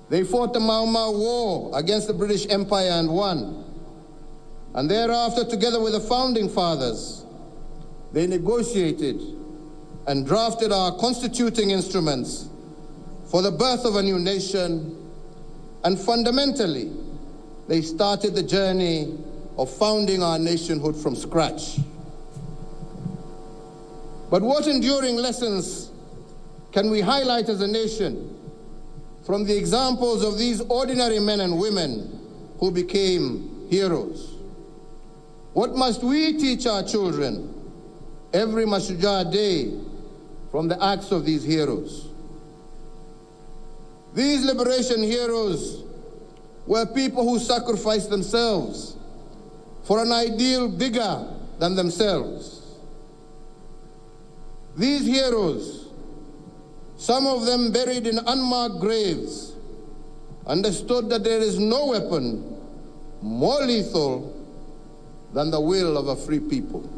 [SPEAKER 10] They fought the Mau Mau War against the British Empire and won. And thereafter, together with the founding fathers, they negotiated and drafted our constituting instruments for the birth of a new nation, and fundamentally, they started the journey of founding our nationhood from scratch. But what enduring lessons can we highlight as a nation from the examples of these ordinary men and women who became heroes? What must we teach our children every Mashujaa day from the acts of these heroes? These liberation heroes were people who sacrificed themselves for an ideal bigger than themselves. These heroes, some of them buried in unmarked graves, understood that there is no weapon more lethal than the will of a free people.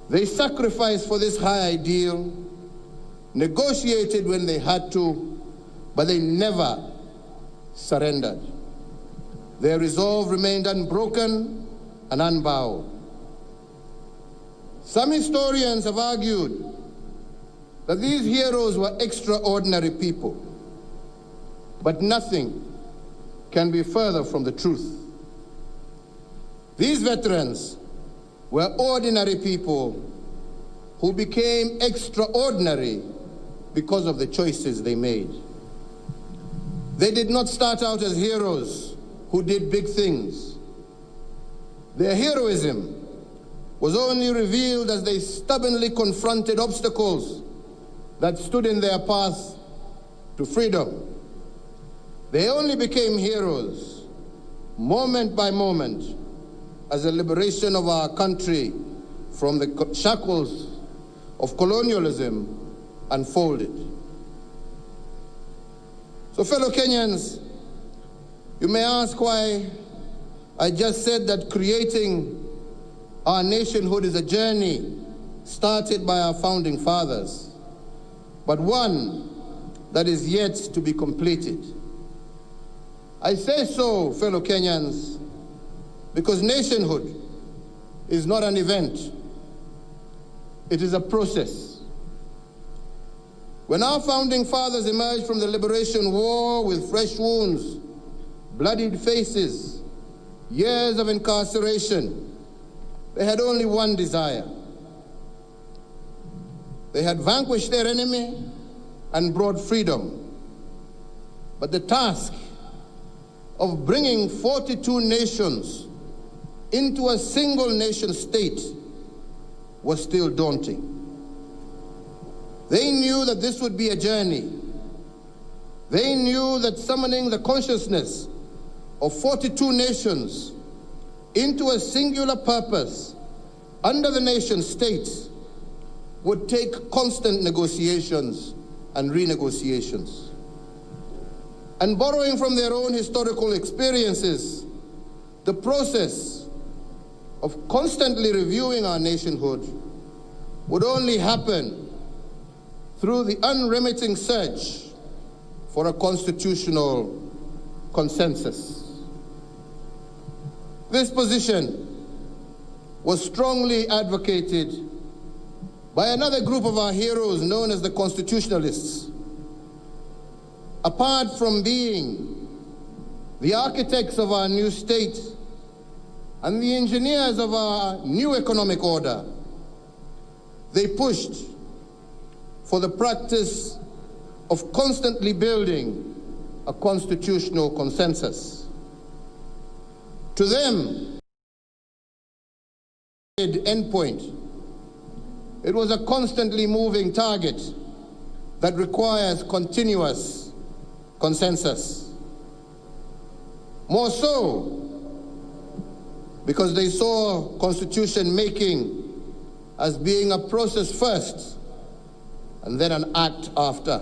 [SPEAKER 10] They sacrificed for this high ideal, negotiated when they had to, but they never surrendered. Their resolve remained unbroken and unbowed. Some historians have argued that these heroes were extraordinary people. But nothing can be further from the truth. These veterans were ordinary people who became extraordinary because of the choices they made. They did not start out as heroes who did big things. Their heroism was only revealed as they stubbornly confronted obstacles that stood in their path to freedom. They only became heroes, moment by moment, as the liberation of our country from the shackles of colonialism unfolded. So, fellow Kenyans, you may ask why I just said that creating our nationhood is a journey started by our founding fathers, but one that is yet to be completed. I say so, fellow Kenyans, because nationhood is not an event. It is a process. When our founding fathers emerged from the liberation war with fresh wounds, bloodied faces, years of incarceration, they had only one desire. They had vanquished their enemy and brought freedom. But the task of bringing 42 nations into a single nation state was still daunting. They knew that this would be a journey. They knew that summoning the consciousness of 42 nations into a singular purpose under the nation state would take constant negotiations and renegotiations. And borrowing from their own historical experiences, the process of constantly reviewing our nationhood would only happen through the unremitting search for a constitutional consensus. This position was strongly advocated by another group of our heroes known as the Constitutionalists. Apart from being the architects of our new state and the engineers of our new economic order, they pushed for the practice of constantly building a constitutional consensus. To them, endpoint, it was a constantly moving target that requires continuous consensus. More so, because they saw constitution making as being a process first and then an act after.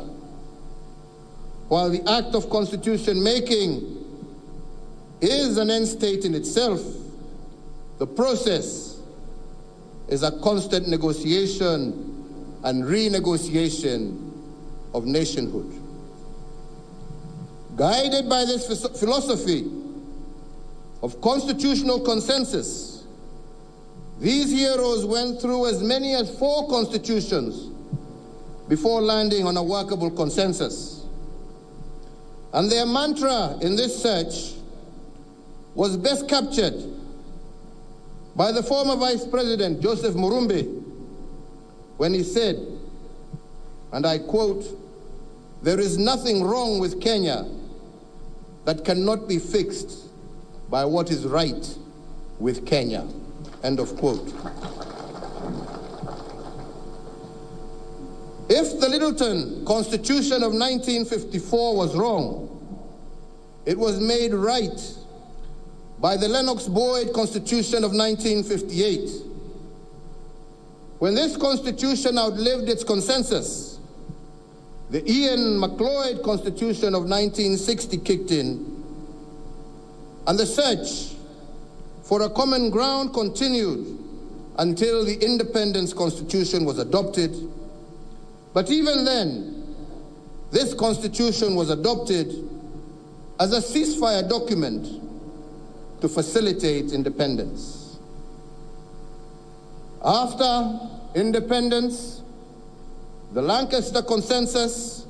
[SPEAKER 10] While the act of constitution making is an end state in itself, the process is a constant negotiation and renegotiation of nationhood. Guided by this philosophy of constitutional consensus, these heroes went through as many as 4 constitutions before landing on a workable consensus. And their mantra in this search was best captured by the former Vice President, Joseph Murumbi, when he said, and I quote, "There is nothing wrong with Kenya that cannot be fixed by what is right with Kenya," end of quote. If the Littleton Constitution of 1954 was wrong, it was made right by the Lennox-Boyd Constitution of 1958. When this constitution outlived its consensus, the Ian MacLeod Constitution of 1960 kicked in, and the search for a common ground continued until the Independence Constitution was adopted. But even then, this constitution was adopted as a ceasefire document to facilitate independence. After independence, The Lancaster consensus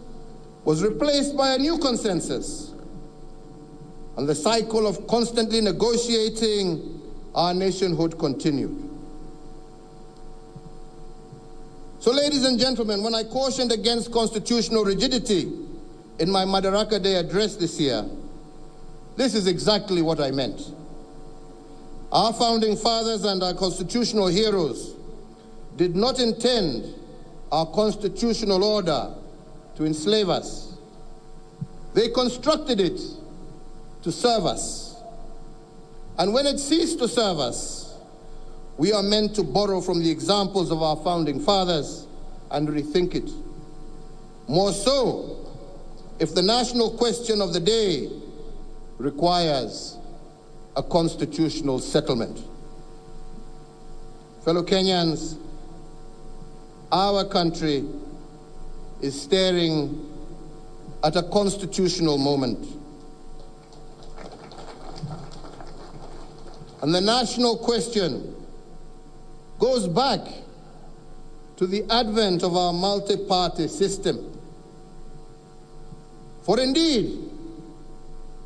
[SPEAKER 10] was replaced by a new consensus, and the cycle of constantly negotiating our nationhood continued. So, ladies and gentlemen, when I cautioned against constitutional rigidity in my Madaraka Day address this year, this is exactly what I meant. Our founding fathers and our constitutional heroes did not intend our constitutional order to enslave us. They constructed it to serve us. And when it ceased to serve us, we are meant to borrow from the examples of our founding fathers and rethink it. More so, if the national question of the day requires a constitutional settlement. Fellow Kenyans, our country is staring at a constitutional moment. And the national question goes back to the advent of our multi-party system. For indeed,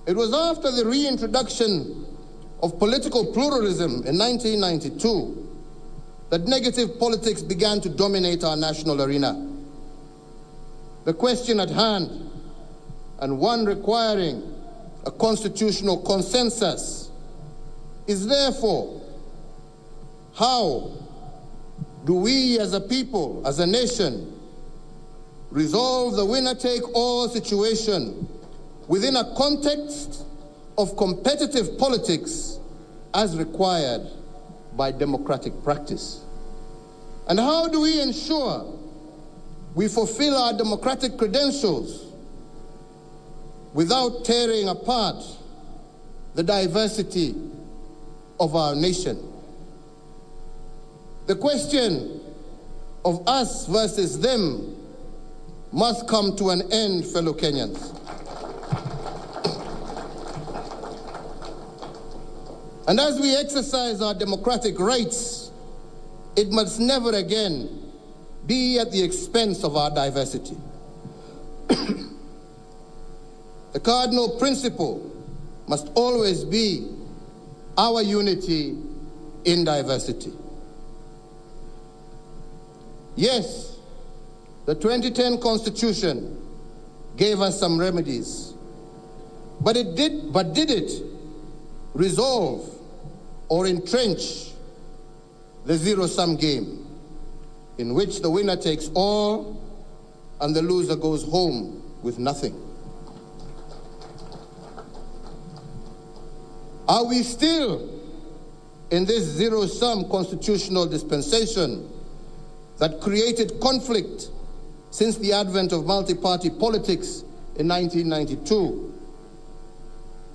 [SPEAKER 10] it was after the reintroduction of political pluralism in 1992 that negative politics began to dominate our national arena. The question at hand, and one requiring a constitutional consensus, is therefore, how do we as a people, as a nation, resolve the winner-take-all situation within a context of competitive politics as required by democratic practice? And how do we ensure we fulfill our democratic credentials without tearing apart the diversity of our nation? The question of us versus them must come to an end, fellow Kenyans. And as we exercise our democratic rights, it must never again be at the expense of our diversity. The cardinal principle must always be our unity in diversity. Yes, the 2010 Constitution gave us some remedies, but did it resolve or entrench the zero-sum game in which the winner takes all and the loser goes home with nothing? Are we still in this zero-sum constitutional dispensation that created conflict since the advent of multi-party politics in 1992?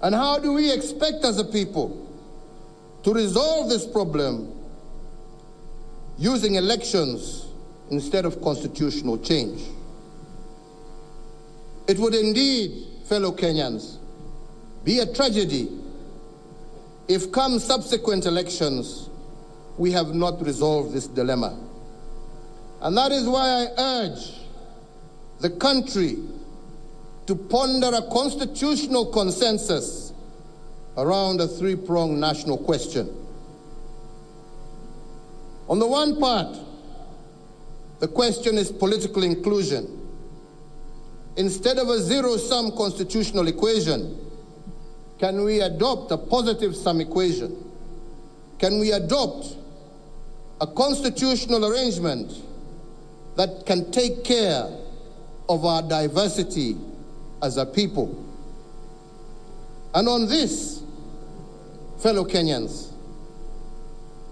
[SPEAKER 10] And how do we expect as a people to resolve this problem using elections instead of constitutional change? It would indeed, fellow Kenyans, be a tragedy if come subsequent elections we have not resolved this dilemma. And that is why I urge the country to ponder a constitutional consensus around a three-pronged national question. On the one part, the question is political inclusion. Instead of a zero-sum constitutional equation, can we adopt a positive sum equation? Can we adopt a constitutional arrangement that can take care of our diversity as a people? And on this, fellow Kenyans,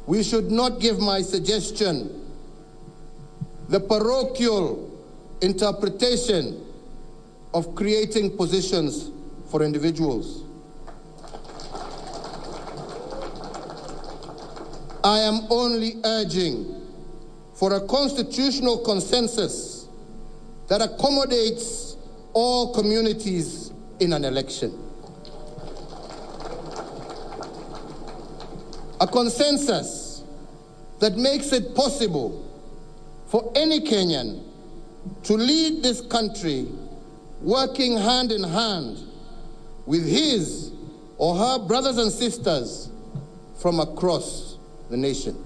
[SPEAKER 10] we should not give my suggestion the parochial interpretation of creating positions for individuals. I am only urging for a constitutional consensus that accommodates all communities in an election. A consensus that makes it possible for any Kenyan to lead this country working hand in hand with his or her brothers and sisters from across the nation.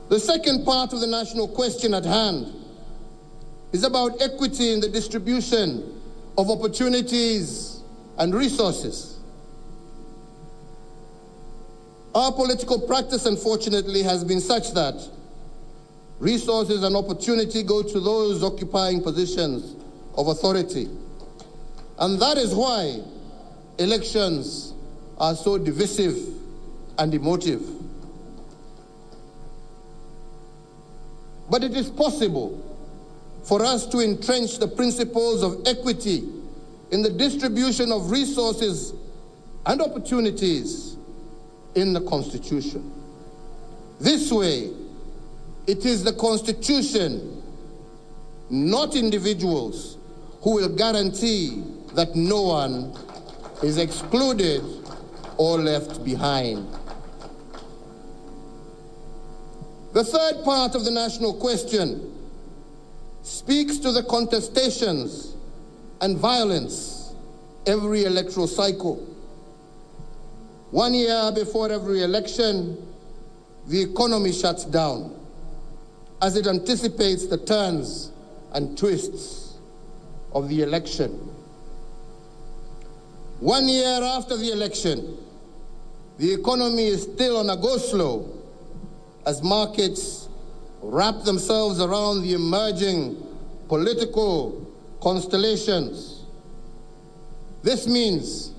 [SPEAKER 10] The second part of the national question at hand is about equity in the distribution of opportunities and resources. Our political practice, unfortunately, has been such that resources and opportunity go to those occupying positions of authority. And that is why elections are so divisive and emotive. But it is possible for us to entrench the principles of equity in the distribution of resources and opportunities in the Constitution. This way, it is the Constitution, not individuals, who will guarantee that no one is excluded or left behind. The third part of the national question speaks to the contestations and violence every electoral cycle. 1 year before every election, the economy shuts down as it anticipates the turns and twists of the election. 1 year after the election, the economy is still on a go-slow as markets wrap themselves around the emerging political constellations. This means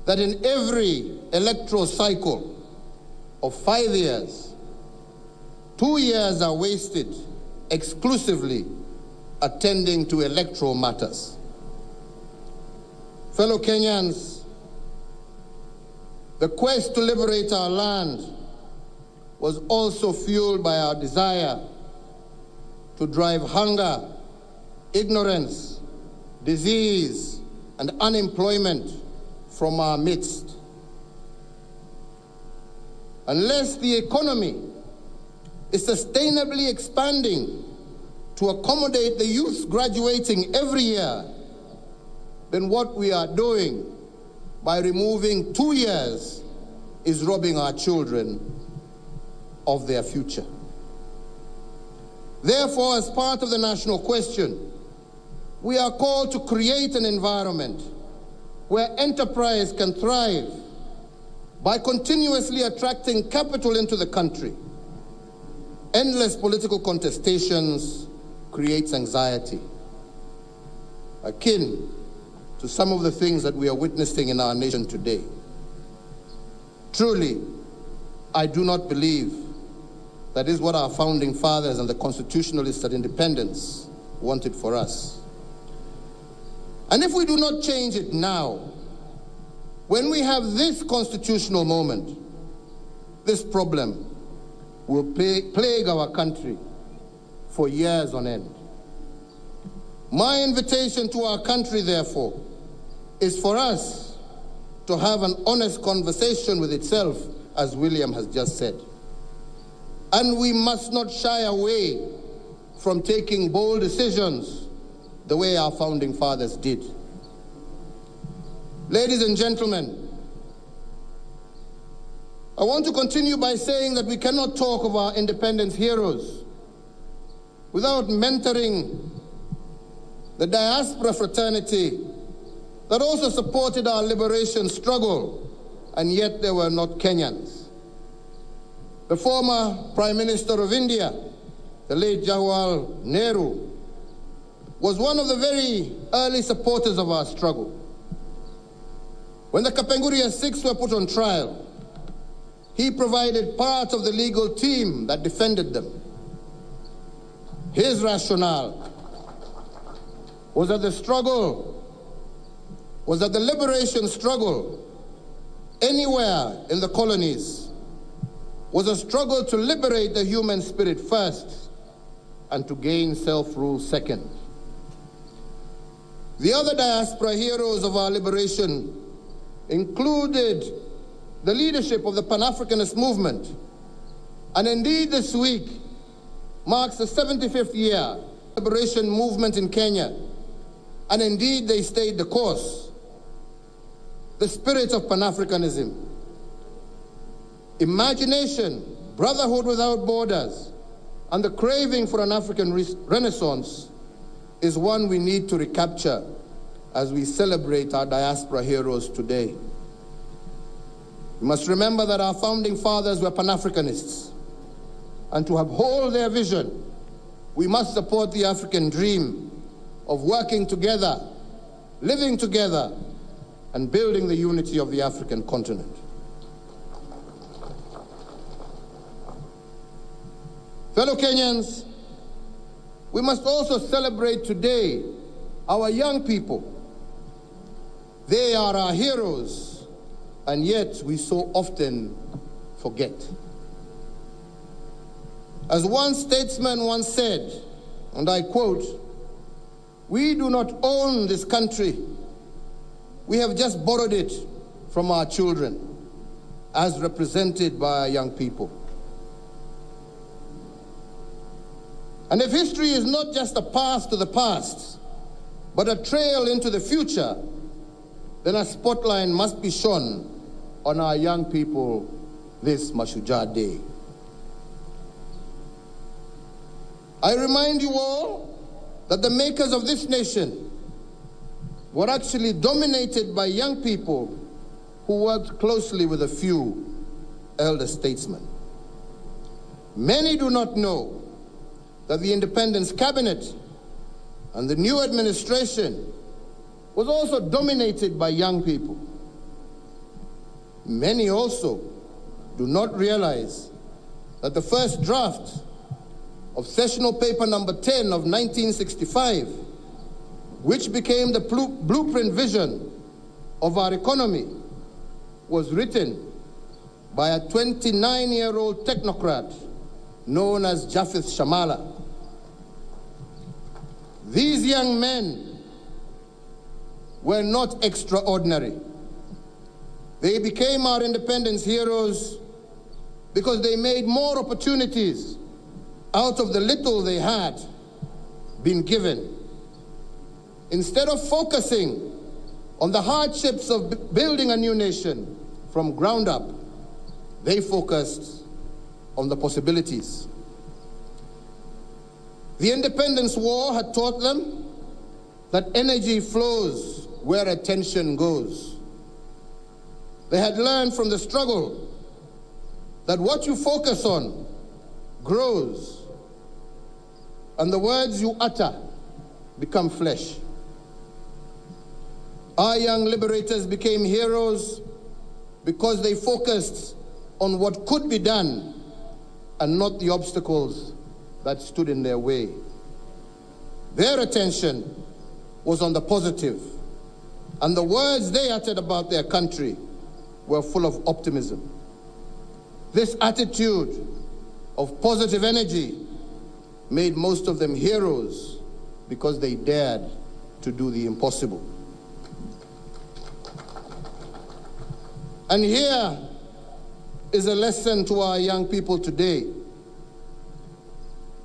[SPEAKER 10] that in every electoral cycle of 5 years, 2 years are wasted exclusively attending to electoral matters. Fellow Kenyans, the quest to liberate our land was also fueled by our desire to drive hunger, ignorance, disease, and unemployment from our midst. Unless the economy is sustainably expanding to accommodate the youth graduating every year, then what we are doing by removing 2 years is robbing our children of their future. Therefore, as part of the national question, we are called to create an environment where enterprise can thrive by continuously attracting capital into the country. Endless political contestations creates anxiety, akin to some of the things that we are witnessing in our nation today. Truly, I do not believe that is what our founding fathers and the constitutionalists at independence wanted for us. And if we do not change it now, when we have this constitutional moment, this problem will plague our country for years on end. My invitation to our country, therefore, is for us to have an honest conversation with itself, as William has just said. And we must not shy away from taking bold decisions the way our founding fathers did. Ladies and gentlemen, I want to continue by saying that we cannot talk of our independence heroes without mentoring the diaspora fraternity that also supported our liberation struggle, and yet they were not Kenyans. The former Prime Minister of India, the late Jawaharlal Nehru, was one of the very early supporters of our struggle. When the Kapenguria Six were put on trial, he provided part of the legal team that defended them. His rationale was that the liberation struggle anywhere in the colonies was a struggle to liberate the human spirit first and to gain self-rule second. The other diaspora heroes of our liberation included the leadership of the Pan-Africanist movement And indeed, this week marks the 75th year liberation movement in Kenya. And indeed, they stayed the course. The spirit of Pan-Africanism, imagination, brotherhood without borders, and the craving for an African renaissance is one we need to recapture as we celebrate our diaspora heroes today. We must remember that our founding fathers were Pan-Africanists, and to uphold their vision, we must support the African dream of working together, living together, and building the unity of the African continent. Fellow Kenyans, we must also celebrate today our young people. They are our heroes, and yet we so often forget. As one statesman once said, and I quote, "We do not own this country. We have just borrowed it from our children, as represented by our young people." And if history is not just a path to the past, but a trail into the future, then a spotlight must be shone on our young people this Mashujaa Day. I remind you all that the makers of this nation were actually dominated by young people who worked closely with a few elder statesmen. Many do not know that the Independence Cabinet and the new administration was also dominated by young people. Many also do not realize that the first draft of Sessional Paper number 10 of 1965, which became the blueprint vision of our economy, was written by a 29-year-old technocrat known as Japheth Shamala. These young men were not extraordinary. They became our independence heroes because they made more opportunities out of the little they had been given. Instead of focusing on the hardships of building a new nation from ground up, they focused on the possibilities. The Independence War had taught them that energy flows where attention goes. They had learned from the struggle that what you focus on grows, and the words you utter become flesh. Our young liberators became heroes because they focused on what could be done and not the obstacles that stood in their way. Their attention was on the positive, and the words they uttered about their country were full of optimism. This attitude of positive energy made most of them heroes because they dared to do the impossible. And here is a lesson to our young people today.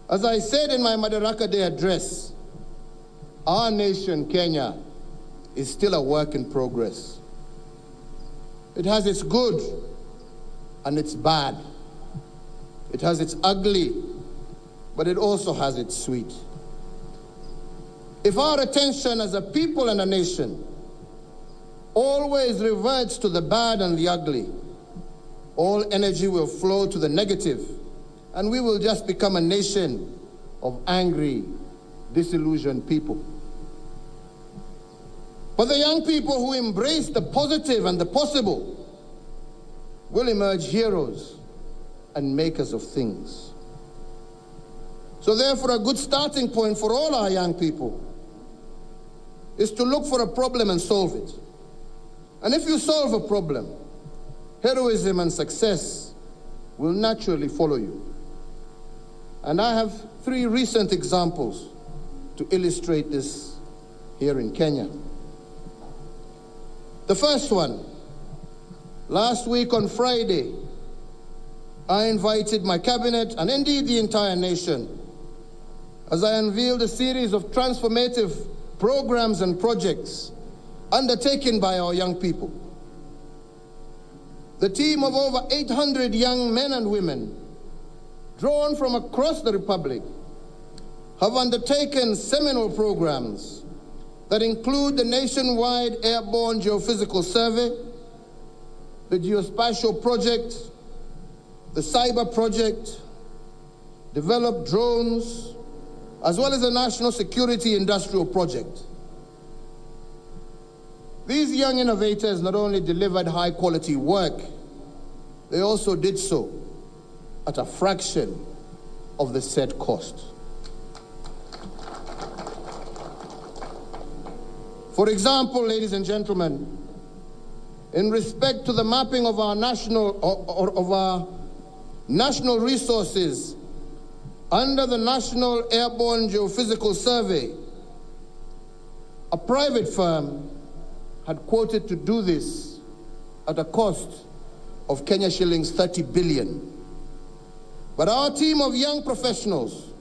[SPEAKER 10] As I said in my Madaraka Day address, our nation, Kenya, is still a work in progress. It has its good and its bad. It has its ugly, but it also has its sweet. If our attention as a people and a nation always reverts to the bad and the ugly, all energy will flow to the negative, and we will just become a nation of angry, disillusioned people. But the young people who embrace the positive and the possible will emerge heroes and makers of things. So therefore, a good starting point for all our young people is to look for a problem and solve it. And if you solve a problem, heroism and success will naturally follow you. And I have 3 recent examples to illustrate this here in Kenya. The first one, last week on Friday, I invited my cabinet and indeed the entire nation as I unveiled a series of transformative programs and projects undertaken by our young people. The team of over 800 young men and women drawn from across the Republic have undertaken seminal programs that include the nationwide airborne geophysical survey, the geospatial project, the cyber project, developed drones, as well as the national security industrial project. These young innovators not only delivered high quality work, they also did so at a fraction of the said cost. For example, ladies and gentlemen, in respect to the mapping of our national resources under the National Airborne Geophysical Survey, a private firm had quoted to do this at a cost of Kenya shillings 30 billion. But our team of young professionals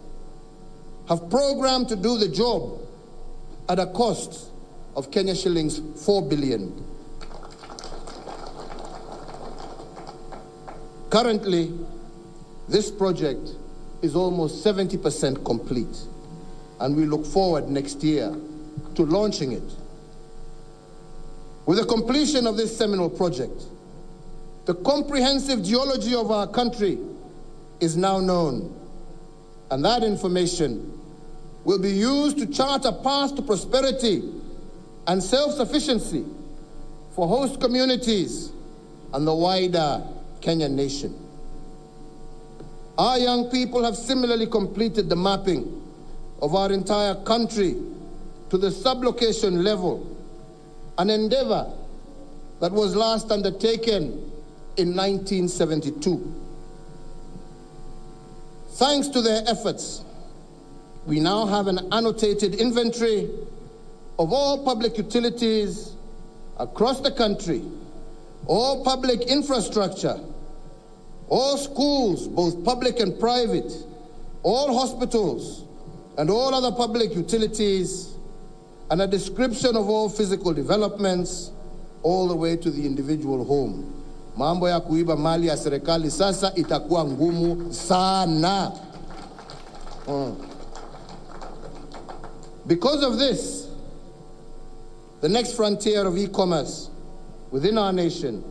[SPEAKER 10] have programmed to do the job at a cost of Kenya shillings 4 billion. Currently, this project is almost 70% complete, and we look forward next year to launching it. With the completion of this seminal project, the comprehensive geology of our country is now known, and that information will be used to chart a path to prosperity and self-sufficiency for host communities and the wider Kenyan nation. Our young people have similarly completed the mapping of our entire country to the sublocation level, an endeavor that was last undertaken in 1972. Thanks to their efforts, we now have an annotated inventory of all public utilities across the country, all public infrastructure, all schools, both public and private, all hospitals, and all other public utilities, and a description of all physical developments, all the way to the individual home. Mambo ya kuiba mali ya serikali sasa itakuwa ngumu sana. Because of this, the next frontier of e-commerce within our nation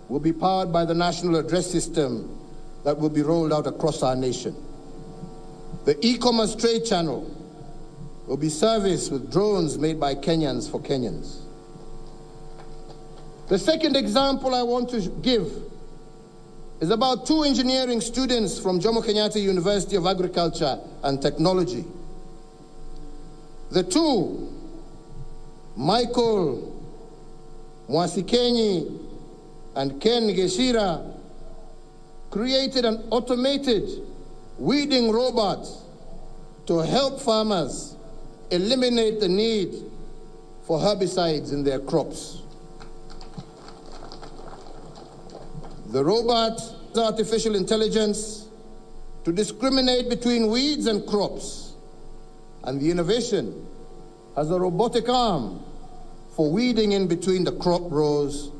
[SPEAKER 10] will be powered by the national address system that will be rolled out across our nation. The e-commerce trade channel will be serviced with drones made by Kenyans for Kenyans. The second example I want to give is about two engineering students from Jomo Kenyatta University of Agriculture and Technology. The two, Michael Mwasikenyi and Ken Geshira, created an automated weeding robot to help farmers eliminate the need for herbicides in their crops. The robot has artificial intelligence to discriminate between weeds and crops, and the innovation has a robotic arm for weeding in between the crop rows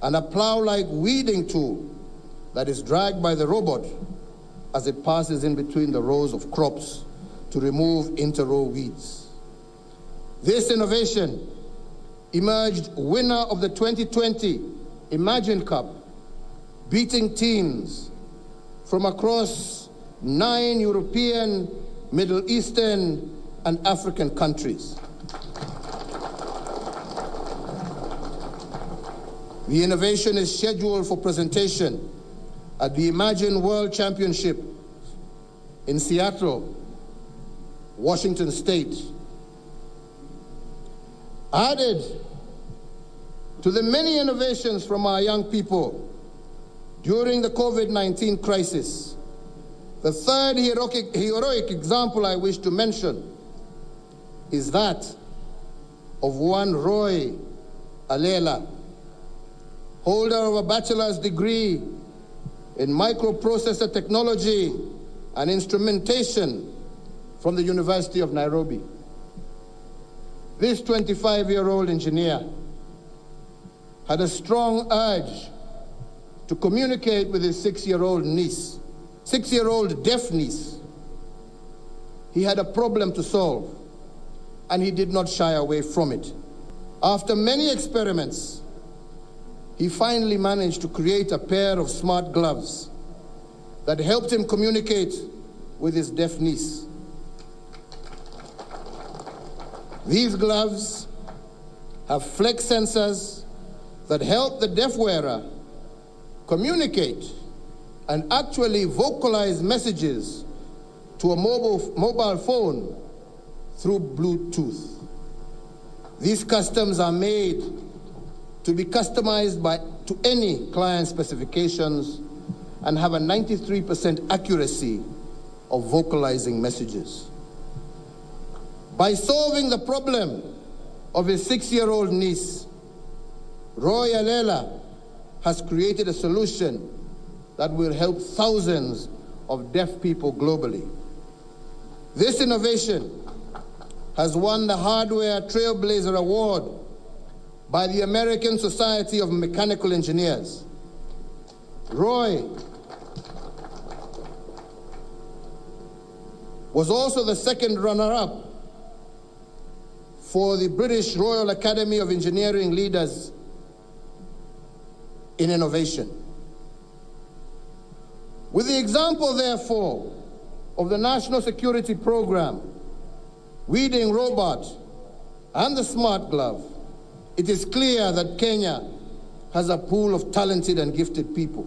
[SPEAKER 10] and a plow-like weeding tool that is dragged by the robot as it passes in between the rows of crops to remove inter-row weeds. This innovation emerged winner of the 2020 Imagine Cup, beating teams from across 9 European, Middle Eastern, and African countries. The innovation is scheduled for presentation at the Imagine World Championship in Seattle, Washington State. Added to the many innovations from our young people during the COVID-19 crisis, the third heroic example I wish to mention is that of one Roy Alela, holder of a bachelor's degree in microprocessor technology and instrumentation from the University of Nairobi. This 25-year-old engineer had a strong urge to communicate with his 6-year-old niece, 6-year-old deaf niece. He had a problem to solve, and he did not shy away from it. After many experiments, he finally managed to create a pair of smart gloves that helped him communicate with his deaf niece. These gloves have flex sensors that help the deaf wearer communicate and actually vocalize messages to a mobile phone through Bluetooth. These customs are made to be customized to any client specifications and have a 93% accuracy of vocalizing messages. By solving the problem of his 6-year-old niece, Raila has created a solution that will help thousands of deaf people globally. This innovation has won the Hardware Trailblazer Award by the American Society of Mechanical Engineers. Roy was also the second runner-up for the British Royal Academy of Engineering Leaders in Innovation. With the example, therefore, of the National Security Program, Weeding Robot, and the Smart Glove, it is clear that Kenya has a pool of talented and gifted people.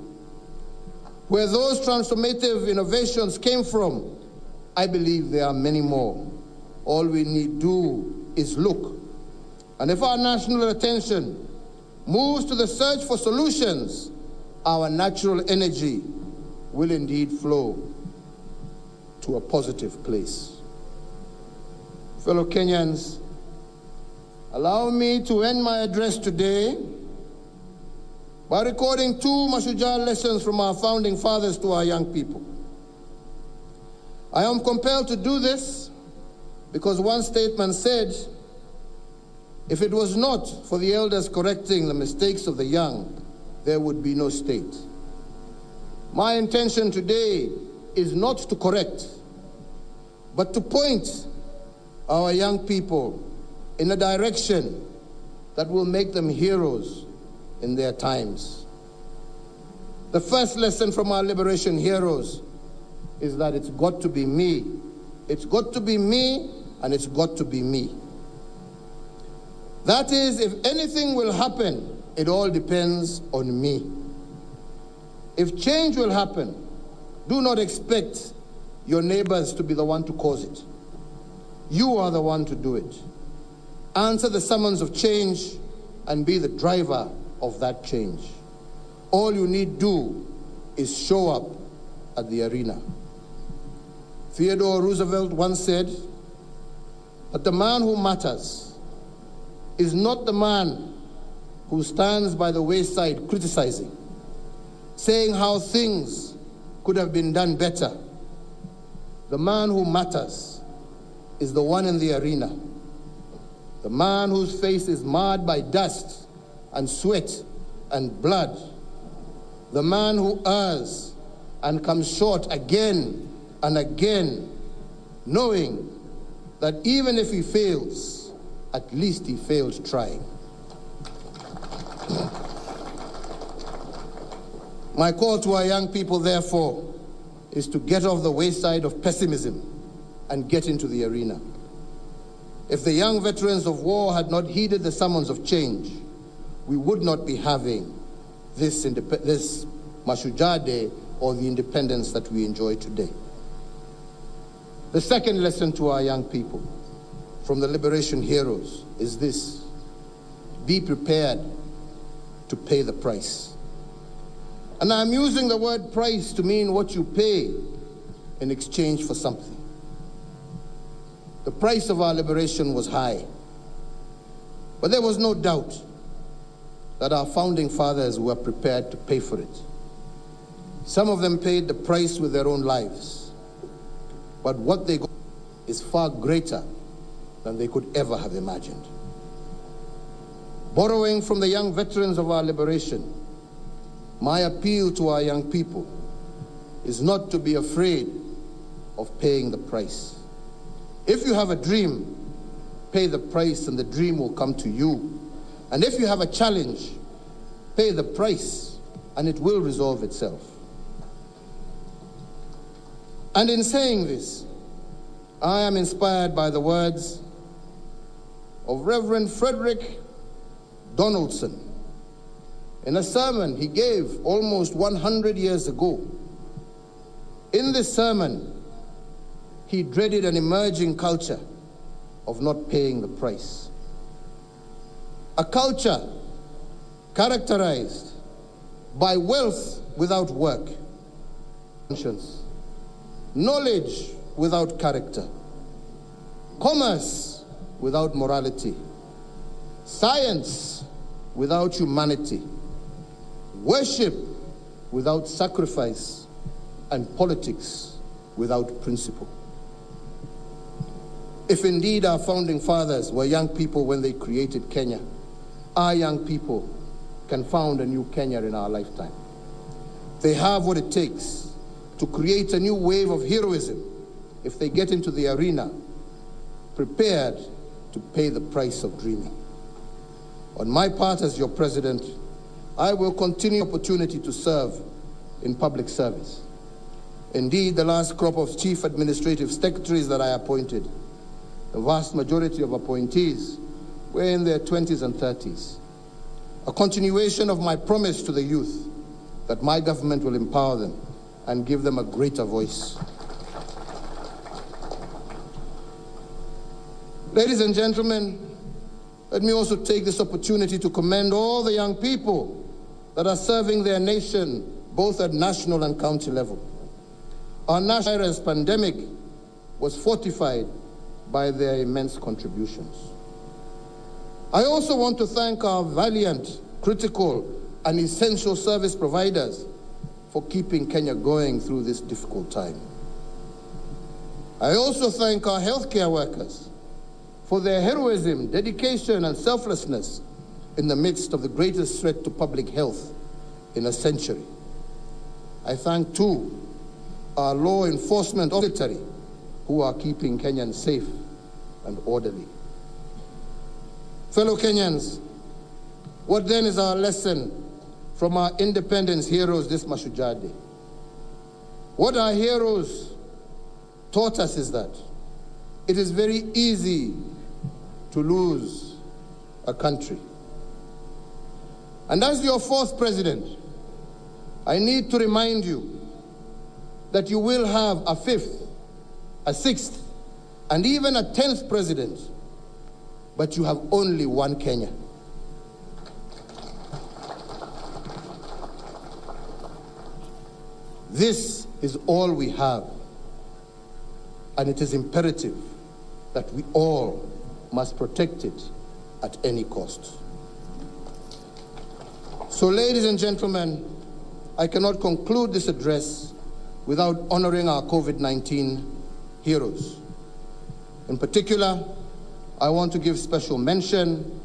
[SPEAKER 10] Where those transformative innovations came from, I believe there are many more. All we need do is look. And if our national attention moves to the search for solutions, our natural energy will indeed flow to a positive place. Fellow Kenyans, allow me to end my address today by recording 2 Mashujaa lessons from our founding fathers to our young people. I am compelled to do this because one statement said, if it was not for the elders correcting the mistakes of the young, there would be no state. My intention today is not to correct, but to point our young people in a direction that will make them heroes in their times. The first lesson from our liberation heroes is that it's got to be me. It's got to be me, and it's got to be me. That is, if anything will happen, it all depends on me. If change will happen, do not expect your neighbors to be the one to cause it. You are the one to do it. Answer the summons of change and be the driver of that change. All you need do is show up at the arena. Theodore Roosevelt once said that the man who matters is not the man who stands by the wayside criticizing, saying how things could have been done better. The man who matters is the one in the arena, the man whose face is marred by dust and sweat and blood, the man who errs and comes short again and again, knowing that even if he fails, at least he failed trying. My call to our young people, therefore, is to get off the wayside of pessimism and get into the arena. If the young veterans of war had not heeded the summons of change, we would not be having this Mashujaa Day or the independence that we enjoy today. The second lesson to our young people from the liberation heroes is this: be prepared to pay the price. And I'm using the word price to mean what you pay in exchange for something. The price of our liberation was high, but there was no doubt that our founding fathers were prepared to pay for it. Some of them paid the price with their own lives. But what they got is far greater than they could ever have imagined. Borrowing from the young veterans of our liberation, my appeal to our young people is not to be afraid of paying the price. If you have a dream, pay the price and the dream will come to you. And if you have a challenge, pay the price and it will resolve itself. And in saying this, I am inspired by the words of Reverend Frederick Donaldson in a sermon he gave almost 100 years ago. In this sermon, he dreaded an emerging culture of not paying the price. A culture characterized by wealth without work, knowledge without character, commerce without morality, science without humanity, worship without sacrifice, and politics without principle. If indeed our founding fathers were young people when they created Kenya, our young people can found a new Kenya in our lifetime. They have what it takes to create a new wave of heroism if they get into the arena prepared to pay the price of dreaming. On my part as your president, I will continue opportunity to serve in public service. Indeed, the last crop of chief administrative secretaries that I appointed, the vast majority of appointees were in their 20s and 30s. A continuation of my promise to the youth that my government will empower them and give them a greater voice. Ladies and gentlemen, let me also take this opportunity to commend all the young people that are serving their nation, both at national and county level. Our national pandemic was fortified by their immense contributions. I also want to thank our valiant, critical, and essential service providers for keeping Kenya going through this difficult time. I also thank our healthcare workers for their heroism, dedication, and selflessness in the midst of the greatest threat to public health in a century. I thank, too, our law enforcement military who are keeping Kenyans safe and orderly. Fellow Kenyans, what then is our lesson from our independence heroes this Mashujaa Day? What our heroes taught us is that it is very easy to lose a country. And as your fourth president, I need to remind you that you will have a fifth, a sixth, and even a 10th president, but you have only one Kenya. This is all we have, and it is imperative that we all must protect it at any cost. So, ladies and gentlemen, I cannot conclude this address without honoring our COVID-19 heroes. In particular, I want to give special mention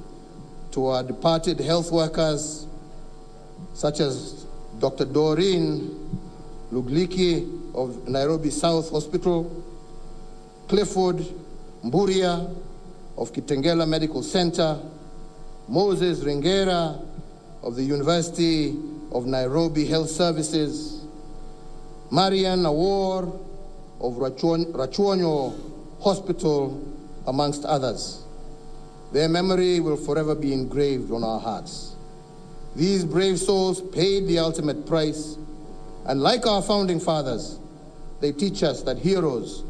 [SPEAKER 10] to our departed health workers, such as Dr. Doreen Lugliki of Nairobi South Hospital, Clifford Mburia of Kitengela Medical Center, Moses Ringera of the University of Nairobi Health Services, Marian Awor of Rachuonyo Hospital, amongst others. Their memory will forever be engraved on our hearts. These brave souls paid the ultimate price, and like our founding fathers, they teach us that heroes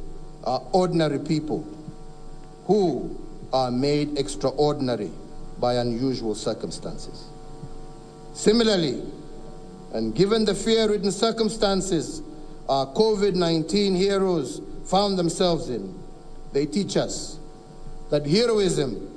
[SPEAKER 10] are ordinary people who are made extraordinary by unusual circumstances. Similarly, and given the fear-ridden circumstances our COVID-19 heroes found themselves in, they teach us that heroism